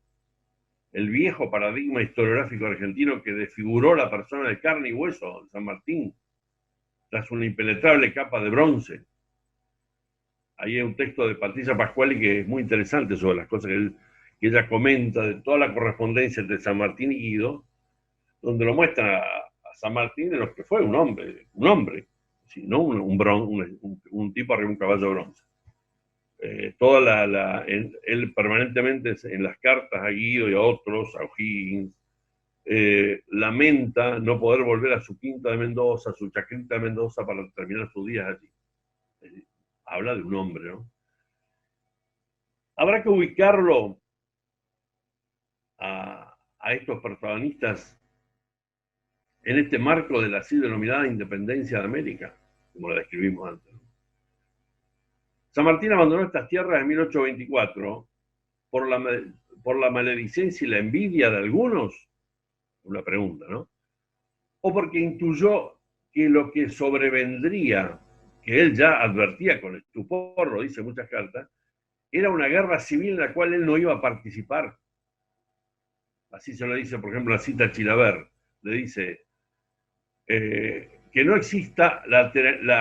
el viejo paradigma historiográfico argentino que desfiguró la persona de carne y hueso de San Martín tras una impenetrable capa de bronce? Ahí hay un texto de Patricia Pascuali que es muy interesante sobre las cosas que ella comenta de toda la correspondencia entre San Martín y Guido, donde lo muestra a San Martín de lo que fue un hombre, ¿sí? No un tipo arriba de un caballo de bronce. Él permanentemente en las cartas a Guido y a otros, a O'Higgins, lamenta no poder volver a su quinta de Mendoza, su chacrita de Mendoza para terminar sus días allí. Habla de un hombre, ¿no? Habrá que ubicarlo a estos protagonistas en este marco de la así denominada independencia de América, como la describimos antes. San Martín abandonó estas tierras en 1824 por la maledicencia y la envidia de algunos, una pregunta, ¿no? O porque intuyó que lo que sobrevendría, que él ya advertía con estupor, lo dice en muchas cartas, era una guerra civil en la cual él no iba a participar. Así se lo dice, por ejemplo, la cita a Chilavert. Le dice que no exista la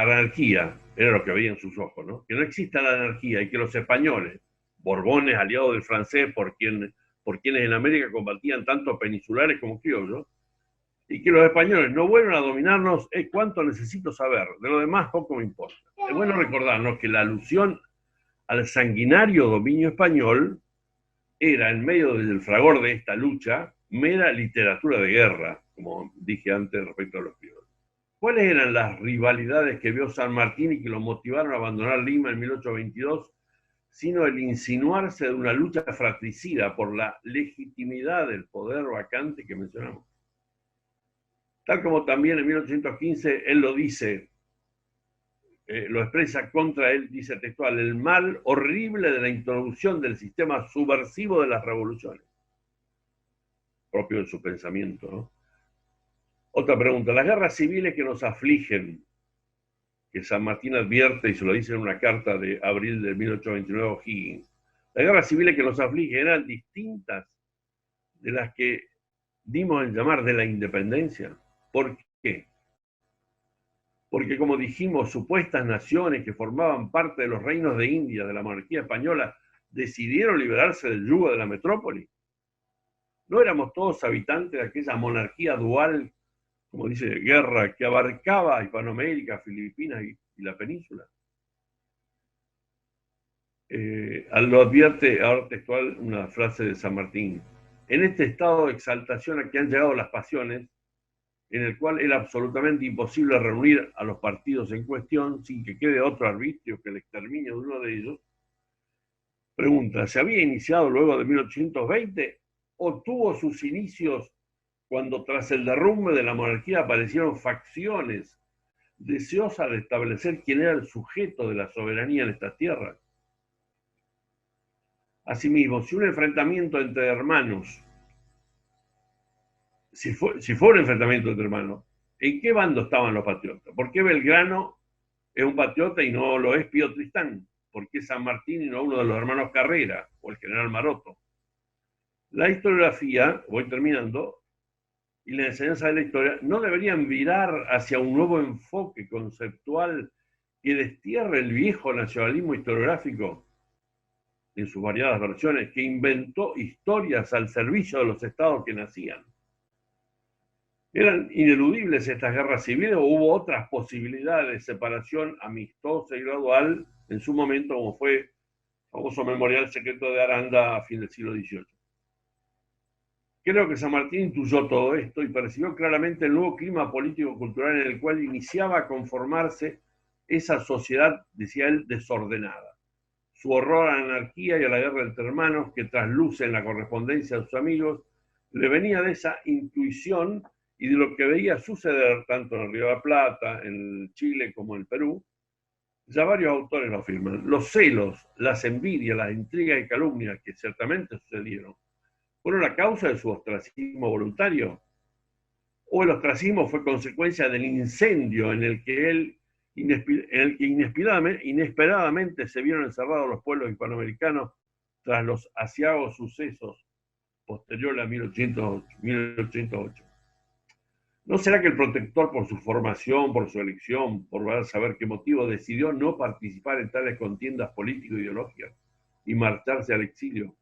anarquía, era lo que veía en sus ojos, ¿no? Que no exista la anarquía y que los españoles, Borbones, aliados del francés, por quienes en América combatían tanto peninsulares como criollos, y que los españoles no vuelvan a dominarnos es cuanto necesito saber. De lo demás poco me importa. Es bueno recordarnos que la alusión al sanguinario dominio español era, en medio del fragor de esta lucha, mera literatura de guerra, como dije antes respecto a los criollos. ¿Cuáles eran las rivalidades que vio San Martín y que lo motivaron a abandonar Lima en 1822, sino el insinuarse de una lucha fratricida por la legitimidad del poder vacante que mencionamos? Tal como también en 1815 él lo dice, lo expresa contra él, dice textual, el mal horrible de la introducción del sistema subversivo de las revoluciones, propio de su pensamiento, ¿no? Otra pregunta, las guerras civiles que nos afligen, que San Martín advierte y se lo dice en una carta de abril de 1829 a O'Higgins, las guerras civiles que nos afligen eran distintas de las que dimos en llamar de la independencia. ¿Por qué? Porque, como dijimos, supuestas naciones que formaban parte de los reinos de India, de la monarquía española, decidieron liberarse del yugo de la metrópoli. ¿No éramos todos habitantes de aquella monarquía dual, como dice Guerra, que abarcaba Hispanoamérica, Filipinas y la península? Lo advierte ahora textual una frase de San Martín. En este estado de exaltación a que han llegado las pasiones, en el cual era absolutamente imposible reunir a los partidos en cuestión sin que quede otro arbitrio que el exterminio de uno de ellos, pregunta, ¿se había iniciado luego de 1820 o tuvo sus inicios cuando tras el derrumbe de la monarquía aparecieron facciones deseosas de establecer quién era el sujeto de la soberanía en estas tierras? Asimismo, si un enfrentamiento entre hermanos, si fue un enfrentamiento entre hermanos, ¿en qué bando estaban los patriotas? ¿Por qué Belgrano es un patriota y no lo es Pío Tristán? ¿Por qué San Martín y no uno de los hermanos Carrera o el general Maroto? La historiografía, voy terminando, y la enseñanza de la historia no deberían virar hacia un nuevo enfoque conceptual que destierre el viejo nacionalismo historiográfico en sus variadas versiones, que inventó historias al servicio de los estados que nacían. ¿Eran ineludibles estas guerras civiles o hubo otras posibilidades de separación amistosa y gradual en su momento, como fue el famoso Memorial Secreto de Aranda a fin del siglo XVIII? Creo que San Martín intuyó todo esto y percibió claramente el nuevo clima político-cultural en el cual iniciaba a conformarse esa sociedad, decía él, desordenada. Su horror a la anarquía y a la guerra entre hermanos, que trasluce en la correspondencia de sus amigos, le venía de esa intuición y de lo que veía suceder tanto en el Río de la Plata, en Chile como en el Perú. Ya varios autores lo afirman. Los celos, las envidias, las intrigas y calumnias que ciertamente sucedieron, ¿fueron la causa de su ostracismo voluntario? ¿O el ostracismo fue consecuencia del incendio en el que inesperadamente se vieron encerrados los pueblos hispanoamericanos tras los aciagos sucesos posteriores a 1808? ¿No será que el protector, por su formación, por su elección, por saber qué motivo, decidió no participar en tales contiendas político-ideológicas y marcharse al exilio?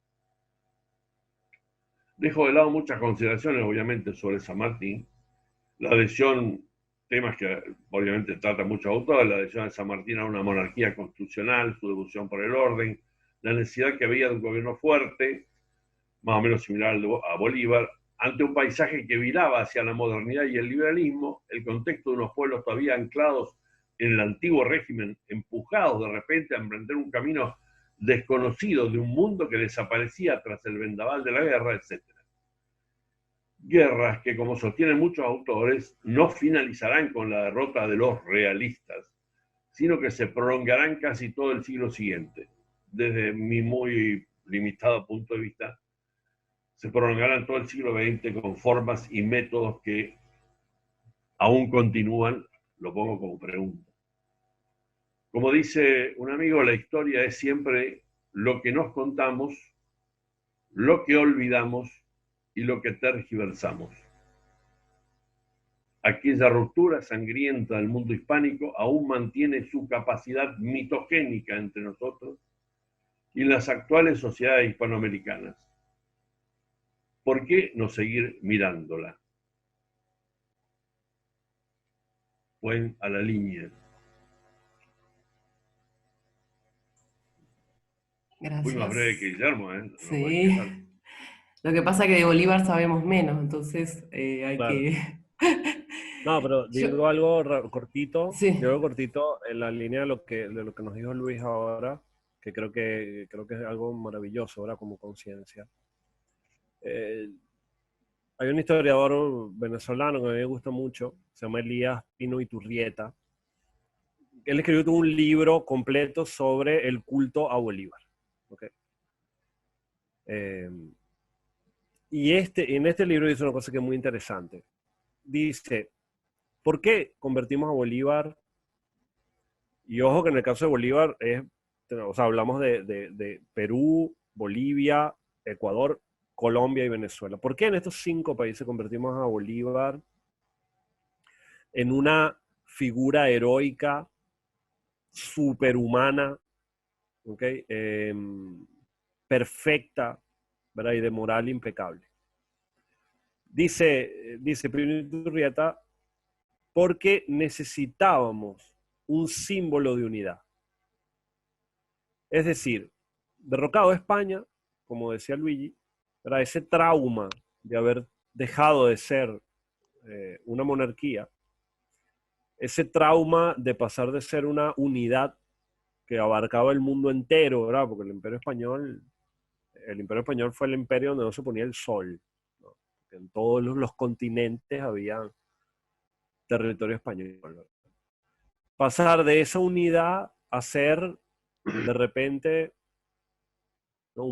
Dejo de lado muchas consideraciones, obviamente, sobre San Martín. La adhesión, temas que obviamente tratan muchos autores, la adhesión de San Martín a una monarquía constitucional, su devoción por el orden, la necesidad que había de un gobierno fuerte, más o menos similar a Bolívar, ante un paisaje que viraba hacia la modernidad y el liberalismo, el contexto de unos pueblos todavía anclados en el antiguo régimen, empujados de repente a emprender un camino desconocido de un mundo que desaparecía tras el vendaval de la guerra, etc. Guerras que, como sostienen muchos autores, no finalizarán con la derrota de los realistas, sino que se prolongarán casi todo el siglo siguiente. Desde mi muy limitado punto de vista, se prolongarán todo el siglo XX con formas y métodos que aún continúan, lo pongo como pregunta. Como dice un amigo, la historia es siempre lo que nos contamos, lo que olvidamos y lo que tergiversamos. Aquella ruptura sangrienta del mundo hispánico aún mantiene su capacidad mitogénica entre nosotros y en las actuales sociedades hispanoamericanas. ¿Por qué no seguir mirándola? Pues a la línea.
Gracias.
Fui más breve que Guillermo, ¿eh? No
sí. Lo que pasa es que de Bolívar sabemos menos, entonces hay
Claro.
que...
No, pero digo algo cortito,
Sí.
digo algo cortito en la línea de lo que nos dijo Luis ahora, que creo que es algo maravilloso, ¿verdad? Como conciencia. Hay un historiador venezolano que a mí me gusta mucho, se llama Elías Pino Iturrieta. Él escribió un libro completo sobre el culto a Bolívar. ¿Okay? Y en este libro dice una cosa que es muy interesante. Dice, ¿por qué convertimos a Bolívar? Y ojo que en el caso de Bolívar hablamos de Perú, Bolivia, Ecuador, Colombia y Venezuela. ¿Por qué en estos 5 países convertimos a Bolívar en una figura heroica, superhumana, ¿okay? Perfecta, ¿verdad? Y de moral impecable? Dice Pino Iturrieta, porque necesitábamos un símbolo de unidad. Es decir, derrocado a España, como decía Luigi, ¿verdad? Ese trauma de haber dejado de ser una monarquía, ese trauma de pasar de ser una unidad que abarcaba el mundo entero, ¿verdad? Porque el Imperio Español fue el imperio donde no se ponía el sol, ¿no? En todos los continentes había territorio español, ¿verdad? Pasar de esa unidad a ser de repente, ¿no?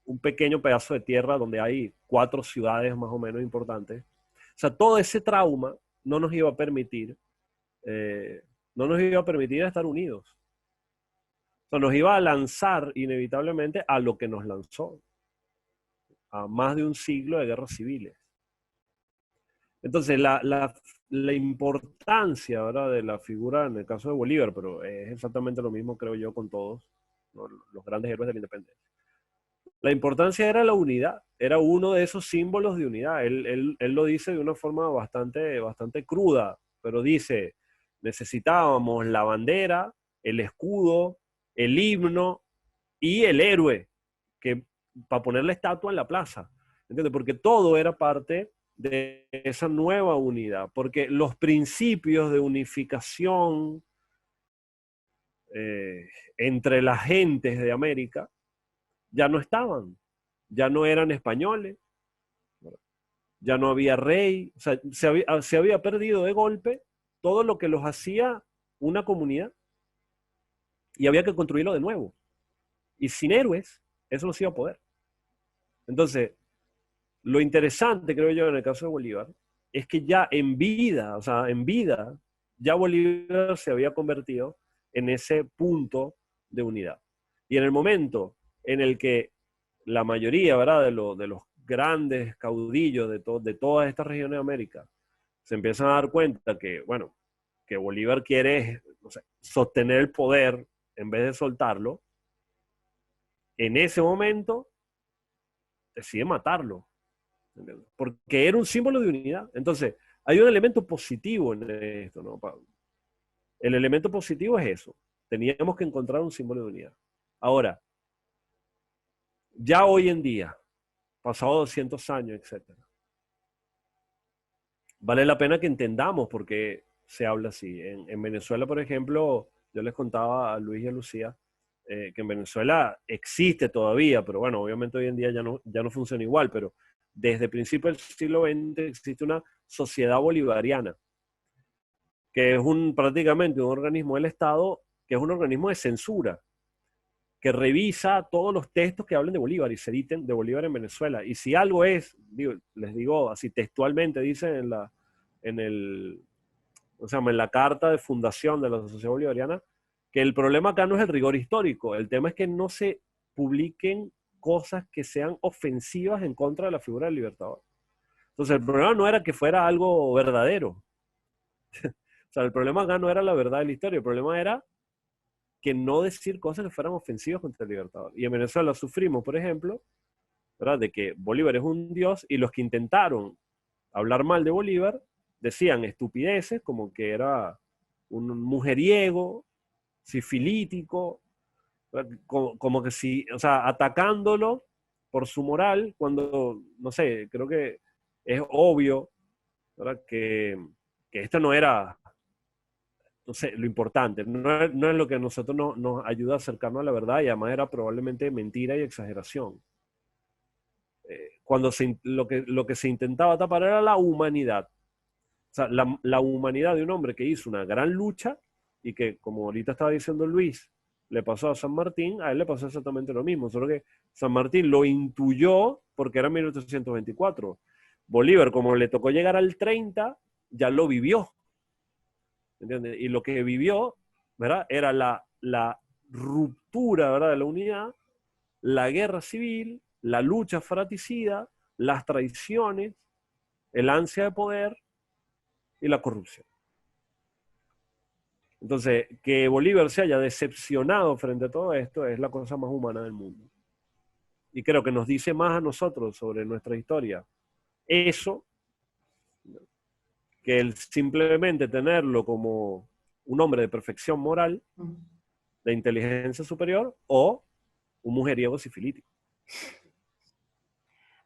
un pequeño pedazo de tierra donde hay 4 ciudades más o menos importantes. O sea, todo ese trauma no nos iba a permitir estar unidos. O sea, nos iba a lanzar inevitablemente a lo que nos lanzó, a más de un siglo de guerras civiles. Entonces, la importancia, ¿verdad?, de la figura, en el caso de Bolívar, pero es exactamente lo mismo, creo yo, con todos, ¿no? Los grandes héroes de la independencia. La importancia era la unidad, era uno de esos símbolos de unidad. Él lo dice de una forma bastante cruda, pero dice, necesitábamos la bandera, el escudo, el himno y el héroe, para poner la estatua en la plaza. ¿Entiendes? Porque todo era parte de esa nueva unidad, porque los principios de unificación entre las gentes de América ya no estaban, ya no eran españoles, ya no había rey, o sea, se había perdido de golpe todo lo que los hacía una comunidad y había que construirlo de nuevo. Y sin héroes, eso no se iba a poder. Entonces, lo interesante, creo yo, en el caso de Bolívar, es que ya en vida, ya Bolívar se había convertido en ese punto de unidad. Y en el momento en el que la mayoría, ¿verdad?, de los grandes caudillos de todas estas regiones de América se empiezan a dar cuenta que, bueno, que Bolívar quiere, no sé, sostener el poder en vez de soltarlo, en ese momento decide matarlo, ¿entiendes? Porque era un símbolo de unidad. Entonces, hay un elemento positivo en esto, ¿no, Pablo? El elemento positivo es eso. Teníamos que encontrar un símbolo de unidad. Ahora, ya hoy en día, pasado 200 años, etc., vale la pena que entendamos por qué se habla así. En Venezuela, por ejemplo, yo les contaba a Luis y a Lucía que en Venezuela existe todavía, pero bueno, obviamente hoy en día ya no funciona igual, pero desde principios del siglo XX existe una sociedad bolivariana, que es prácticamente un organismo del Estado, que es un organismo de censura, que revisa todos los textos que hablen de Bolívar y se editen de Bolívar en Venezuela. Y si algo es, les digo así textualmente, dice en la carta de fundación de la Sociedad Bolivariana, que el problema acá no es el rigor histórico, el tema es que no se publiquen cosas que sean ofensivas en contra de la figura del Libertador. Entonces el problema no era que fuera algo verdadero. O sea, el problema acá no era la verdad de la historia, el problema era que no decir cosas que fueran ofensivas contra el Libertador. Y en Venezuela sufrimos, por ejemplo, ¿verdad?, de que Bolívar es un dios y los que intentaron hablar mal de Bolívar decían estupideces como que era un mujeriego, sifilítico, como que sí, o sea, atacándolo por su moral, cuando, no sé, creo que es obvio, ¿verdad?, que esto no era, no sé, lo importante, no es lo que a nosotros nos ayuda a acercarnos a la verdad, y además era probablemente mentira y exageración. Cuando lo que se intentaba tapar era la humanidad. O sea, la humanidad de un hombre que hizo una gran lucha y que, como ahorita estaba diciendo Luis, le pasó a San Martín, a él le pasó exactamente lo mismo, solo que San Martín lo intuyó porque era 1824. Bolívar, como le tocó llegar al 30, ya lo vivió. ¿Entiendes? Y lo que vivió, ¿verdad?, era la ruptura, ¿verdad?, de la unidad, la guerra civil, la lucha fratricida, las traiciones, el ansia de poder y la corrupción. Entonces, que Bolívar se haya decepcionado frente a todo esto es la cosa más humana del mundo. Y creo que nos dice más a nosotros sobre nuestra historia eso, que el simplemente tenerlo como un hombre de perfección moral, de inteligencia superior, o un mujeriego sifilítico.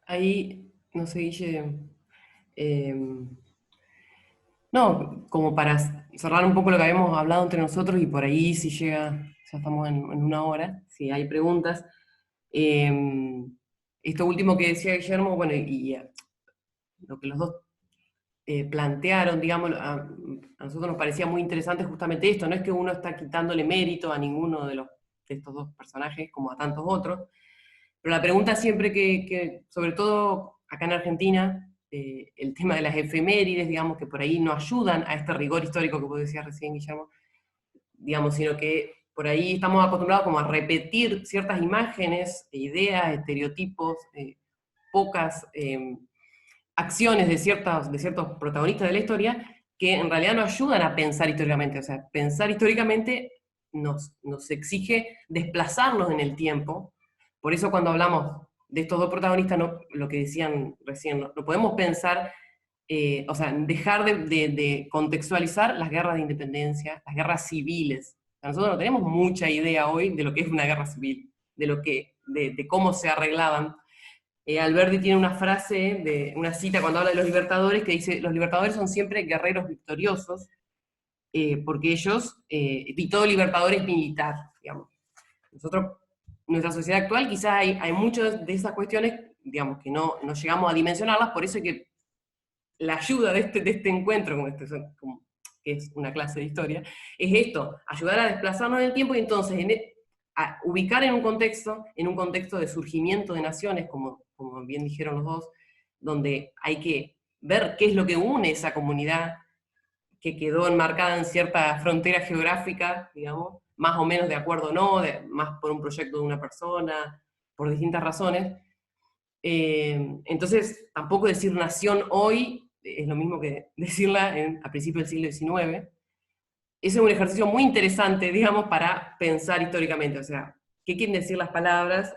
Ahí, no sé, Guille, no, como para cerrar un poco lo que habíamos hablado entre nosotros, y por ahí si llega, ya estamos en una hora, si hay preguntas. Esto último que decía Guillermo, bueno, y lo que los dos plantearon, digamos, a nosotros nos parecía muy interesante justamente esto, no es que uno está quitándole mérito a ninguno de estos dos personajes como a tantos otros, pero la pregunta siempre que sobre todo acá en Argentina, el tema de las efemérides, digamos, que por ahí no ayudan a este rigor histórico que vos decías recién, Guillermo, digamos, sino que por ahí estamos acostumbrados como a repetir ciertas imágenes, ideas, estereotipos, pocas acciones de ciertos protagonistas de la historia, que en realidad no ayudan a pensar históricamente. O sea, pensar históricamente nos exige desplazarnos en el tiempo. Por eso cuando hablamos de estos dos protagonistas, lo que decían recién, no podemos pensar, o sea, dejar de contextualizar las guerras de independencia, las guerras civiles. O sea, nosotros no tenemos mucha idea hoy de lo que es una guerra civil, de cómo se arreglaban. Alberti tiene una frase, una cita cuando habla de los libertadores, que dice, los libertadores son siempre guerreros victoriosos, porque ellos, y todo libertador es militar, digamos. Nosotros, nuestra sociedad actual, quizás hay muchas de esas cuestiones, digamos, que no llegamos a dimensionarlas, por eso es que la ayuda de este encuentro, que es una clase de historia, es esto, ayudar a desplazarnos en el tiempo y entonces a ubicar en un contexto de surgimiento de naciones, como bien dijeron los dos, donde hay que ver qué es lo que une esa comunidad que quedó enmarcada en cierta frontera geográfica, digamos, más o menos de acuerdo o no, más por un proyecto de una persona, por distintas razones. Entonces, tampoco decir nación hoy es lo mismo que decirla a principios del siglo XIX. Ese es un ejercicio muy interesante, digamos, para pensar históricamente, o sea, ¿qué quieren decir las palabras?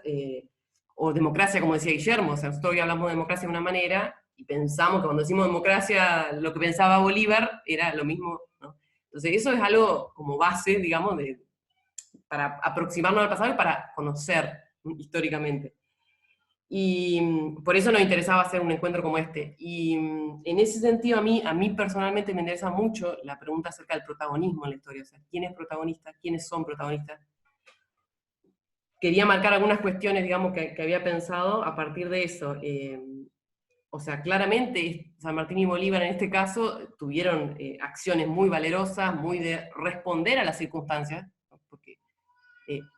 O democracia, como decía Guillermo, o sea, nosotros hoy hablamos de democracia de una manera, y pensamos que cuando decimos democracia, lo que pensaba Bolívar era lo mismo, ¿no? Entonces eso es algo como base, digamos, para aproximarnos al pasado y para conocer históricamente. Y por eso nos interesaba hacer un encuentro como este. Y en ese sentido, a mí personalmente me interesa mucho la pregunta acerca del protagonismo en la historia. O sea, ¿quién es protagonista? ¿Quiénes son protagonistas? Quería marcar algunas cuestiones, digamos, que había pensado a partir de eso. O sea, claramente San Martín y Bolívar en este caso tuvieron acciones muy valerosas, muy de responder a las circunstancias, ¿no? Porque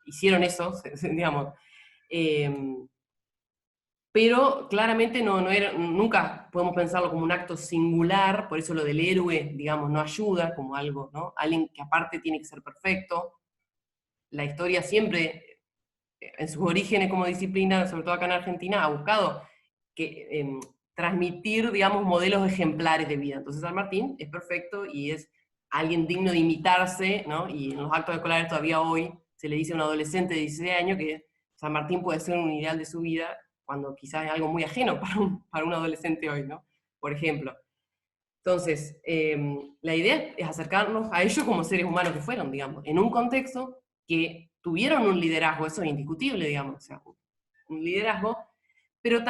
hicieron eso, digamos. Pero claramente nunca podemos pensarlo como un acto singular, por eso lo del héroe, digamos, no ayuda como algo, ¿no? Alguien que aparte tiene que ser perfecto. La historia siempre, en sus orígenes como disciplina, sobre todo acá en Argentina, ha buscado transmitir, digamos, modelos ejemplares de vida. Entonces San Martín es perfecto y es alguien digno de imitarse, ¿no? Y en los actos escolares todavía hoy se le dice a un adolescente de 16 años que San Martín puede ser un ideal de su vida, cuando quizás es algo muy ajeno para un adolescente hoy, ¿no? Por ejemplo. Entonces, la idea es acercarnos a ellos como seres humanos que fueron, digamos, en un contexto que tuvieron un liderazgo, eso es indiscutible, digamos, o sea, un liderazgo, pero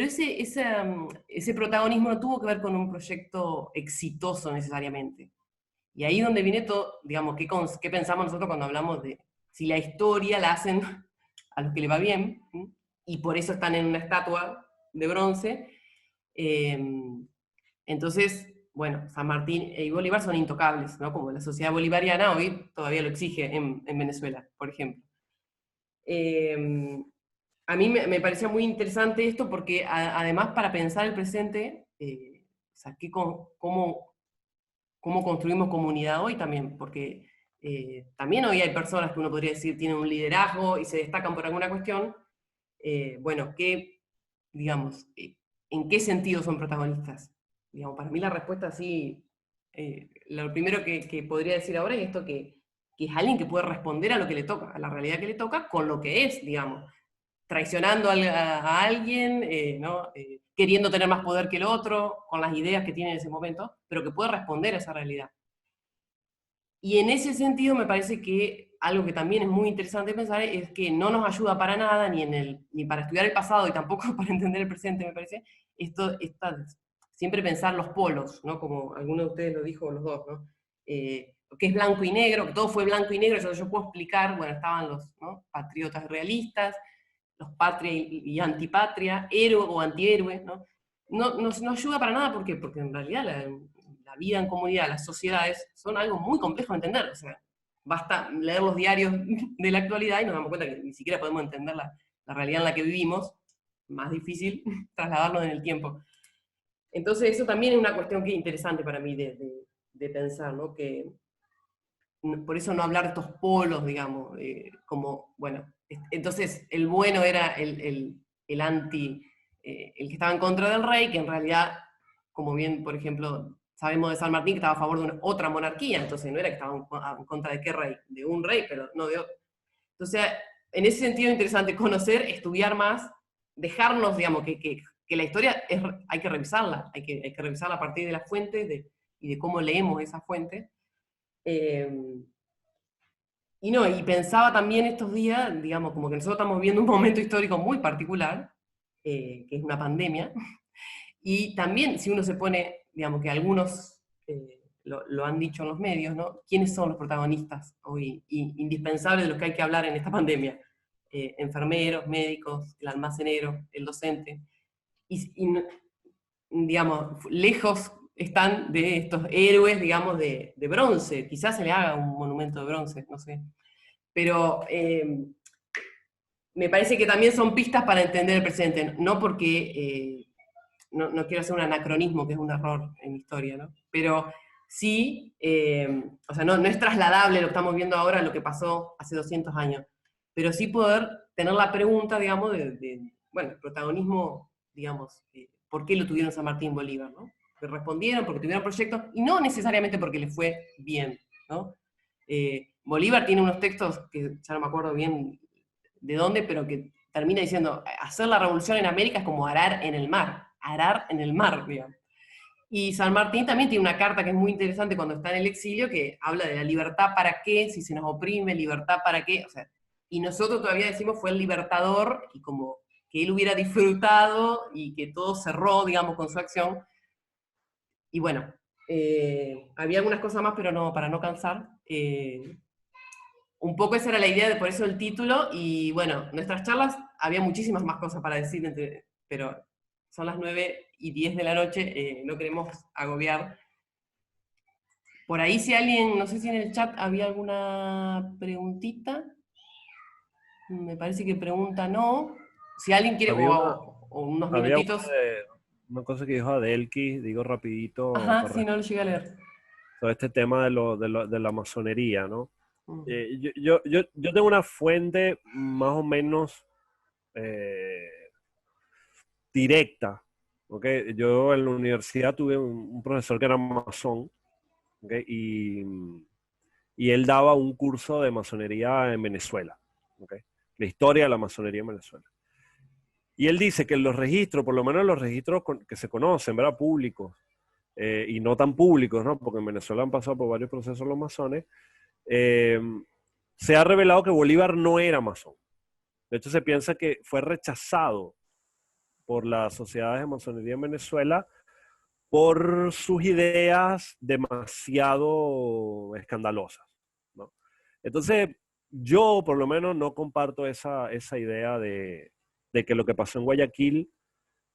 ese protagonismo no tuvo que ver con un proyecto exitoso necesariamente. Y ahí es donde viene todo, digamos, qué pensamos nosotros cuando hablamos de si la historia la hacen a los que le va bien, ¿sí? Y por eso están en una estatua de bronce. Entonces, bueno, San Martín y Bolívar son intocables, ¿no? Como la sociedad bolivariana hoy todavía lo exige en Venezuela, por ejemplo. A mí me parecía muy interesante esto porque además para pensar el presente, o sea, cómo construimos comunidad hoy también, porque también hoy hay personas que uno podría decir tienen un liderazgo y se destacan por alguna cuestión. Bueno, digamos, ¿en qué sentido son protagonistas? Digamos, para mí la respuesta sí, lo primero que podría decir ahora es esto, que es alguien que puede responder a lo que le toca, a la realidad que le toca, con lo que es, digamos, traicionando a alguien, ¿no? Queriendo tener más poder que el otro, con las ideas que tiene en ese momento, pero que puede responder a esa realidad. Y en ese sentido me parece que algo que también es muy interesante pensar es que no nos ayuda para nada, ni para estudiar el pasado y tampoco para entender el presente, me parece, siempre pensar los polos, ¿no? Como alguno de ustedes lo dijo, los dos, ¿no? Que es blanco y negro, que todo fue blanco y negro, eso yo puedo explicar, bueno, estaban los, ¿no?, patriotas realistas, los patria y antipatria, héroe o antihéroe, ¿no? No ayuda para nada, ¿por qué? Porque en realidad la vida en comunidad, las sociedades, son algo muy complejo de entender, o sea, basta leer los diarios de la actualidad y nos damos cuenta que ni siquiera podemos entender la realidad en la que vivimos, más difícil trasladarlo en el tiempo. Entonces eso también es una cuestión que es interesante para mí de pensar, ¿no? Que por eso no hablar de estos polos, digamos, como, bueno, entonces el bueno era el anti, el que estaba en contra del rey, que en realidad, como bien, por ejemplo, sabemos de San Martín que estaba a favor de otra monarquía, entonces no era que estaba en contra de qué rey, de un rey, pero no de otro. Entonces, en ese sentido interesante conocer, estudiar más, dejarnos, digamos, que la historia hay que revisarla, hay que revisarla a partir de las fuentes y de cómo leemos esas fuentes. Y pensaba también estos días, digamos, como que nosotros estamos viviendo un momento histórico muy particular, que es una pandemia, y también si uno se pone, digamos, que algunos lo han dicho en los medios, ¿no? ¿Quiénes son los protagonistas hoy indispensables de los que hay que hablar en esta pandemia? Enfermeros, médicos, el almacenero, el docente. Digamos, lejos están de estos héroes, digamos, de bronce. Quizás se le haga un monumento de bronce, no sé. Pero me parece que también son pistas para entender el presente, no porque, no quiero hacer un anacronismo, que es un error en historia, ¿no? Pero sí, o sea, no es trasladable lo que estamos viendo ahora a lo que pasó hace 200 años, pero sí poder tener la pregunta, digamos, bueno, el protagonismo, digamos, ¿por qué lo tuvieron San Martín Bolívar, ¿no? Que respondieron porque tuvieron proyectos, y no necesariamente porque les fue bien, ¿no? Bolívar tiene unos textos que ya no me acuerdo bien de dónde, pero que termina diciendo, hacer la revolución en América es como arar en el mar, digamos. Y San Martín también tiene una carta que es muy interesante cuando está en el exilio, que habla de la libertad para qué, si se nos oprime, libertad para qué, o sea, y nosotros todavía decimos fue el libertador, y como que él hubiera disfrutado y que todo cerró, digamos, con su acción. Y bueno, había algunas cosas más, pero no, para no cansar. Un poco esa era la idea, por eso el título, y bueno, nuestras charlas, había muchísimas más cosas para decir, pero son las 9:10 de la noche, no queremos agobiar. Por ahí si alguien, no sé si en el chat había alguna preguntita, me parece que pregunta no. Si alguien quiere,
Había una,
o unos
había
minutitos.
una cosa que dijo Adelki, digo rapidito,
Ajá, si no lo llegué a leer.
sobre este tema de la masonería, ¿no?
Mm.
Yo tengo una fuente más o menos eh, directa, ¿ok? Yo en la universidad tuve un profesor que era masón, ¿ok? Y él daba un curso de masonería en Venezuela, ¿ok? La historia de la masonería en Venezuela. Y él dice que los registros, por lo menos los registros que se conocen, ¿verdad? Públicos, y no tan públicos, ¿no? Porque en Venezuela han pasado por varios procesos los masones, eh, se ha revelado que Bolívar no era masón. De hecho, se piensa que fue rechazado por las sociedades de masonería en Venezuela por sus ideas demasiado escandalosas, ¿no? Entonces, yo por lo menos no comparto esa idea de que lo que pasó en Guayaquil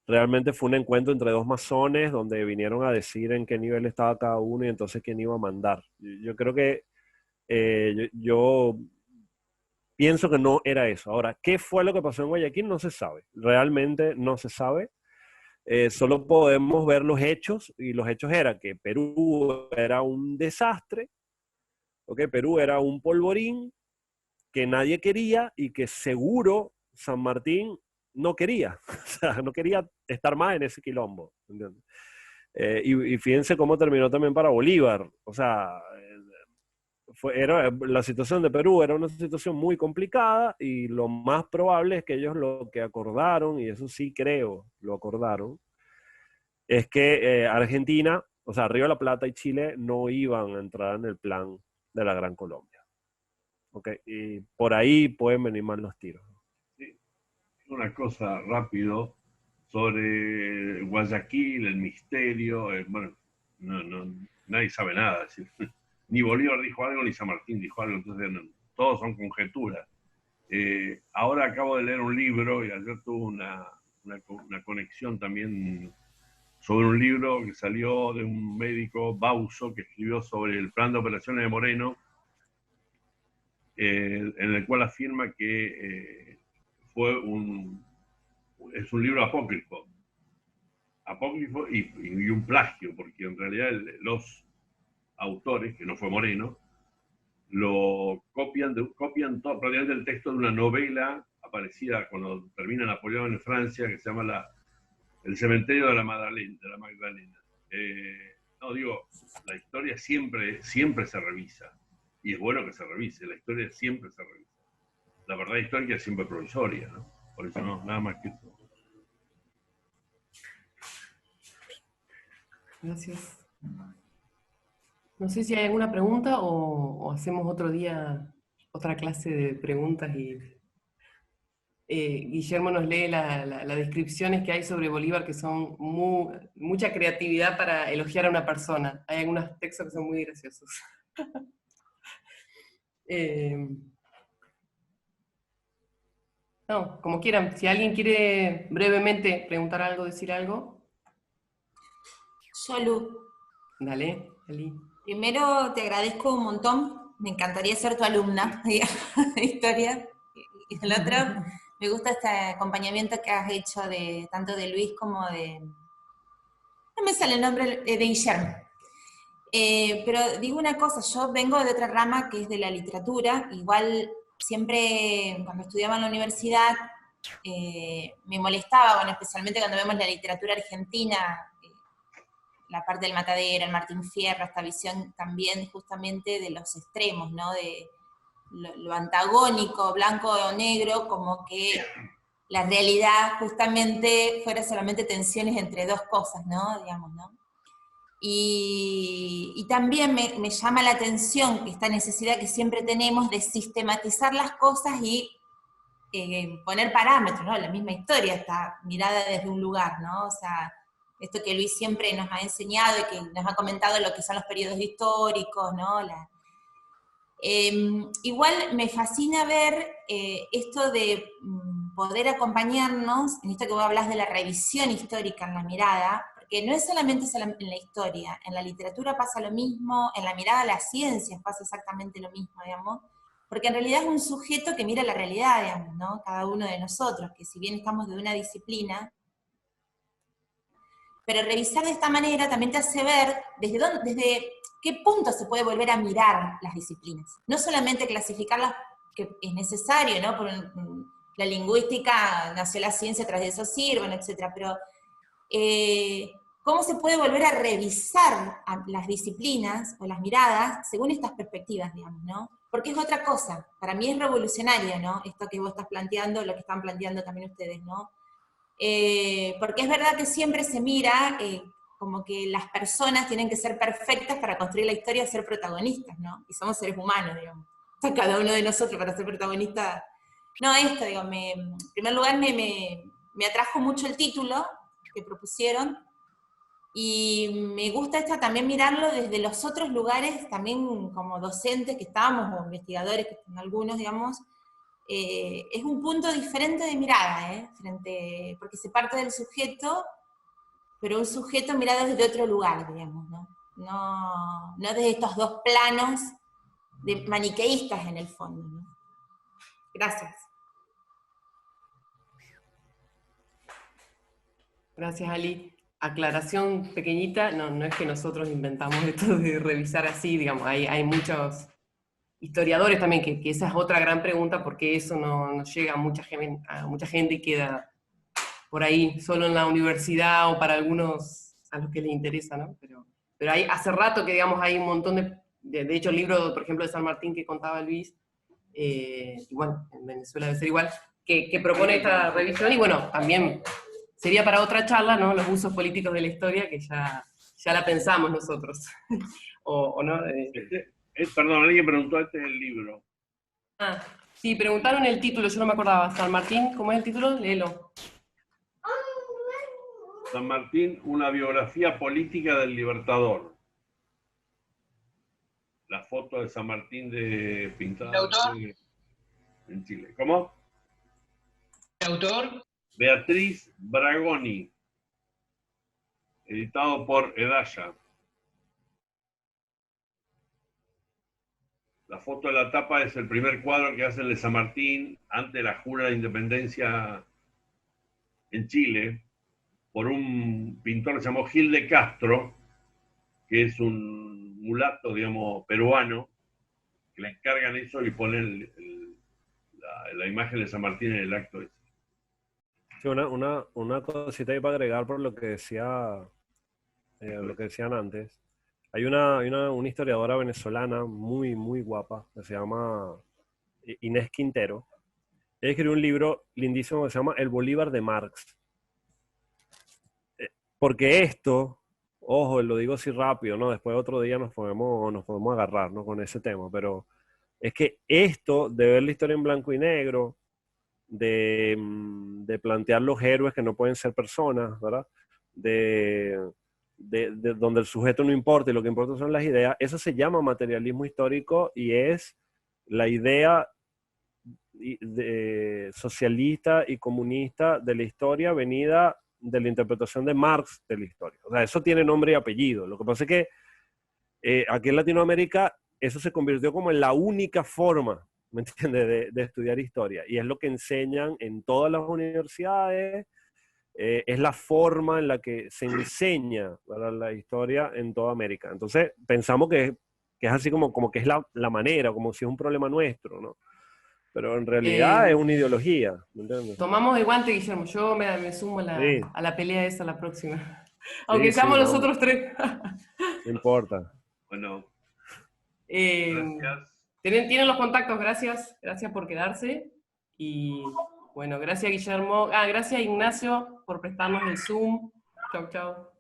realmente fue un encuentro entre dos masones donde vinieron a decir en qué nivel estaba cada uno y entonces quién iba a mandar. Yo creo que yo pienso que no era eso. Ahora, ¿qué fue lo que pasó en Guayaquil? No se sabe. Realmente no se sabe. Solo podemos ver los hechos, y los hechos eran que Perú era un desastre, ¿ok? Perú era un polvorín que nadie quería y que seguro San Martín no quería. O sea, no quería estar más en ese quilombo, ¿entiendes? Y fíjense cómo terminó también para Bolívar. O sea, la situación de Perú era una situación muy complicada y lo más probable es que ellos lo que acordaron, y eso sí creo, lo acordaron, es que Argentina, o sea, Río de la Plata y Chile no iban a entrar en el plan de la Gran Colombia. ¿Okay? Y por ahí pueden venir mal los tiros.
Sí. Una cosa rápido sobre Guayaquil, el misterio. Bueno, nadie sabe nada. Es decir, ni Bolívar dijo algo, ni San Martín dijo algo, entonces todos son conjeturas. Ahora acabo de leer un libro y ayer tuve una conexión también sobre un libro que salió de un médico, Bauso, que escribió sobre el plan de operaciones de Moreno, en el cual afirma que es un libro apócrifo y un plagio, porque en realidad los autores, que no fue Moreno, lo copian todo, prácticamente el texto de una novela aparecida cuando termina Napoleón en Francia, que se llama El cementerio de la Magdalena. No, digo, la historia siempre, siempre se revisa. Y es bueno que se revise, la historia siempre se revisa. La verdad histórica es siempre provisoria, ¿no? Por eso no, nada más que eso.
Gracias. No sé si hay alguna pregunta o hacemos otro día otra clase de preguntas y Guillermo nos lee las descripciones que hay sobre Bolívar que son mucha creatividad para elogiar a una persona. Hay algunos textos que son muy graciosos. No, como quieran. Si alguien quiere brevemente preguntar algo, decir algo,
Yo, Lu,
dale, Ali.
primero te agradezco un montón. Me encantaría ser tu alumna de historia. Y el otro, me gusta este acompañamiento que has hecho de tanto de Luis como de... No me sale el nombre de Guillermo. Pero digo una cosa, yo vengo de otra rama que es de la literatura. Igual siempre cuando estudiaba en la universidad me molestaba, bueno, especialmente cuando vemos la literatura argentina, la parte del Matadero, el Martín Fierro, esta visión también justamente de los extremos, ¿no? De lo antagónico, blanco o negro, como que la realidad justamente fuera solamente tensiones entre dos cosas, ¿no? Digamos, ¿no? Y también me llama la atención que esta necesidad que siempre tenemos de sistematizar las cosas y poner parámetros, ¿no? La misma historia está mirada desde un lugar, ¿no? O sea, esto que Luis siempre nos ha enseñado y que nos ha comentado lo que son los periodos históricos, ¿no? Igual me fascina ver esto de poder acompañarnos, en esto que vos hablas de la revisión histórica en la mirada, porque no es solamente en la historia, en la literatura pasa lo mismo, en la mirada a las ciencias pasa exactamente lo mismo, digamos, porque en realidad es un sujeto que mira la realidad, digamos, ¿no? Cada uno de nosotros, que si bien estamos de una disciplina, pero revisar de esta manera también te hace ver desde qué punto se puede volver a mirar las disciplinas. No solamente clasificarlas, que es necesario, ¿no? Por la lingüística nació la ciencia, tras de eso sirven, etcétera, pero cómo se puede volver a revisar a las disciplinas o las miradas según estas perspectivas, digamos, ¿no? Porque es otra cosa. Para mí es revolucionario, ¿no? Esto que vos estás planteando, lo que están planteando también ustedes, ¿no? Porque es verdad que siempre se mira como que las personas tienen que ser perfectas para construir la historia, ser protagonistas, ¿no? Y somos seres humanos, digamos. O sea, cada uno de nosotros para ser protagonista. No, esto, digo, en primer lugar me atrajo mucho el título que propusieron, y me gusta esta también mirarlo desde los otros lugares, también como docentes que estamos, o investigadores que están algunos, digamos, es un punto diferente de mirada, porque se parte del sujeto, pero un sujeto mirado desde otro lugar, digamos, ¿no? No desde estos dos planos de maniqueístas en el fondo, ¿no? Gracias.
Gracias, Ali. Aclaración pequeñita, no es que nosotros inventamos esto de revisar así, digamos, hay muchos historiadores también, que esa es otra gran pregunta, porque eso no llega a mucha gente y queda por ahí solo en la universidad o para algunos a los que les interesa, ¿no? Pero hace rato que, digamos, hay un montón de hecho, el libro, por ejemplo, de San Martín que contaba Luis, igual, en Venezuela debe ser igual, que propone esta revisión, y bueno, también sería para otra charla, ¿no? Los usos políticos de la historia, que ya la pensamos nosotros. o no.
Perdón, alguien preguntó, este es el libro.
Sí, preguntaron el título, yo no me acordaba. San Martín, ¿cómo es el título? Léelo.
San Martín, una biografía política del Libertador. La foto de San Martín de pintada
¿El autor?
En Chile. ¿Cómo?
¿El autor?
Beatriz Bragoni, editado por Edaya. La foto de la tapa es el primer cuadro que hace el de San Martín ante la jura de independencia en Chile, por un pintor que se llamó Gil de Castro, que es un mulato, digamos, peruano, que le encargan eso y ponen la imagen de San Martín en el acto ese.
Sí, una cosita ahí para agregar por lo que decía, lo que decían antes. Hay una historiadora venezolana muy, muy guapa que se llama Inés Quintero. Ella escribió un libro lindísimo que se llama El Bolívar de Marx. Porque esto, ojo, lo digo así rápido, ¿no? Después otro día nos podemos agarrar, ¿no? Con ese tema, pero es que esto de ver la historia en blanco y negro, de plantear los héroes que no pueden ser personas, ¿verdad? De donde el sujeto no importa y lo que importa son las ideas, eso se llama materialismo histórico y es la idea socialista y comunista de la historia venida de la interpretación de Marx de la historia. O sea, eso tiene nombre y apellido. Lo que pasa es que aquí en Latinoamérica eso se convirtió como en la única forma, ¿me entiendes?, de estudiar historia. Y es lo que enseñan en todas las universidades, es la forma en la que se enseña, ¿verdad?, la historia en toda América. Entonces, pensamos que es así como que es la manera, como si es un problema nuestro, ¿no? Pero en realidad es una ideología, ¿me entiendes?
Tomamos el guante, Guillermo. Yo me sumo
Sí,
a la pelea esa la próxima.
sí,
Aunque
sí,
seamos
no,
nosotros tres.
no importa.
Bueno,
Eh,
gracias.
tienen los contactos, gracias por quedarse. Y bueno, gracias Guillermo. Gracias Ignacio por prestarnos el Zoom. Chau, chau.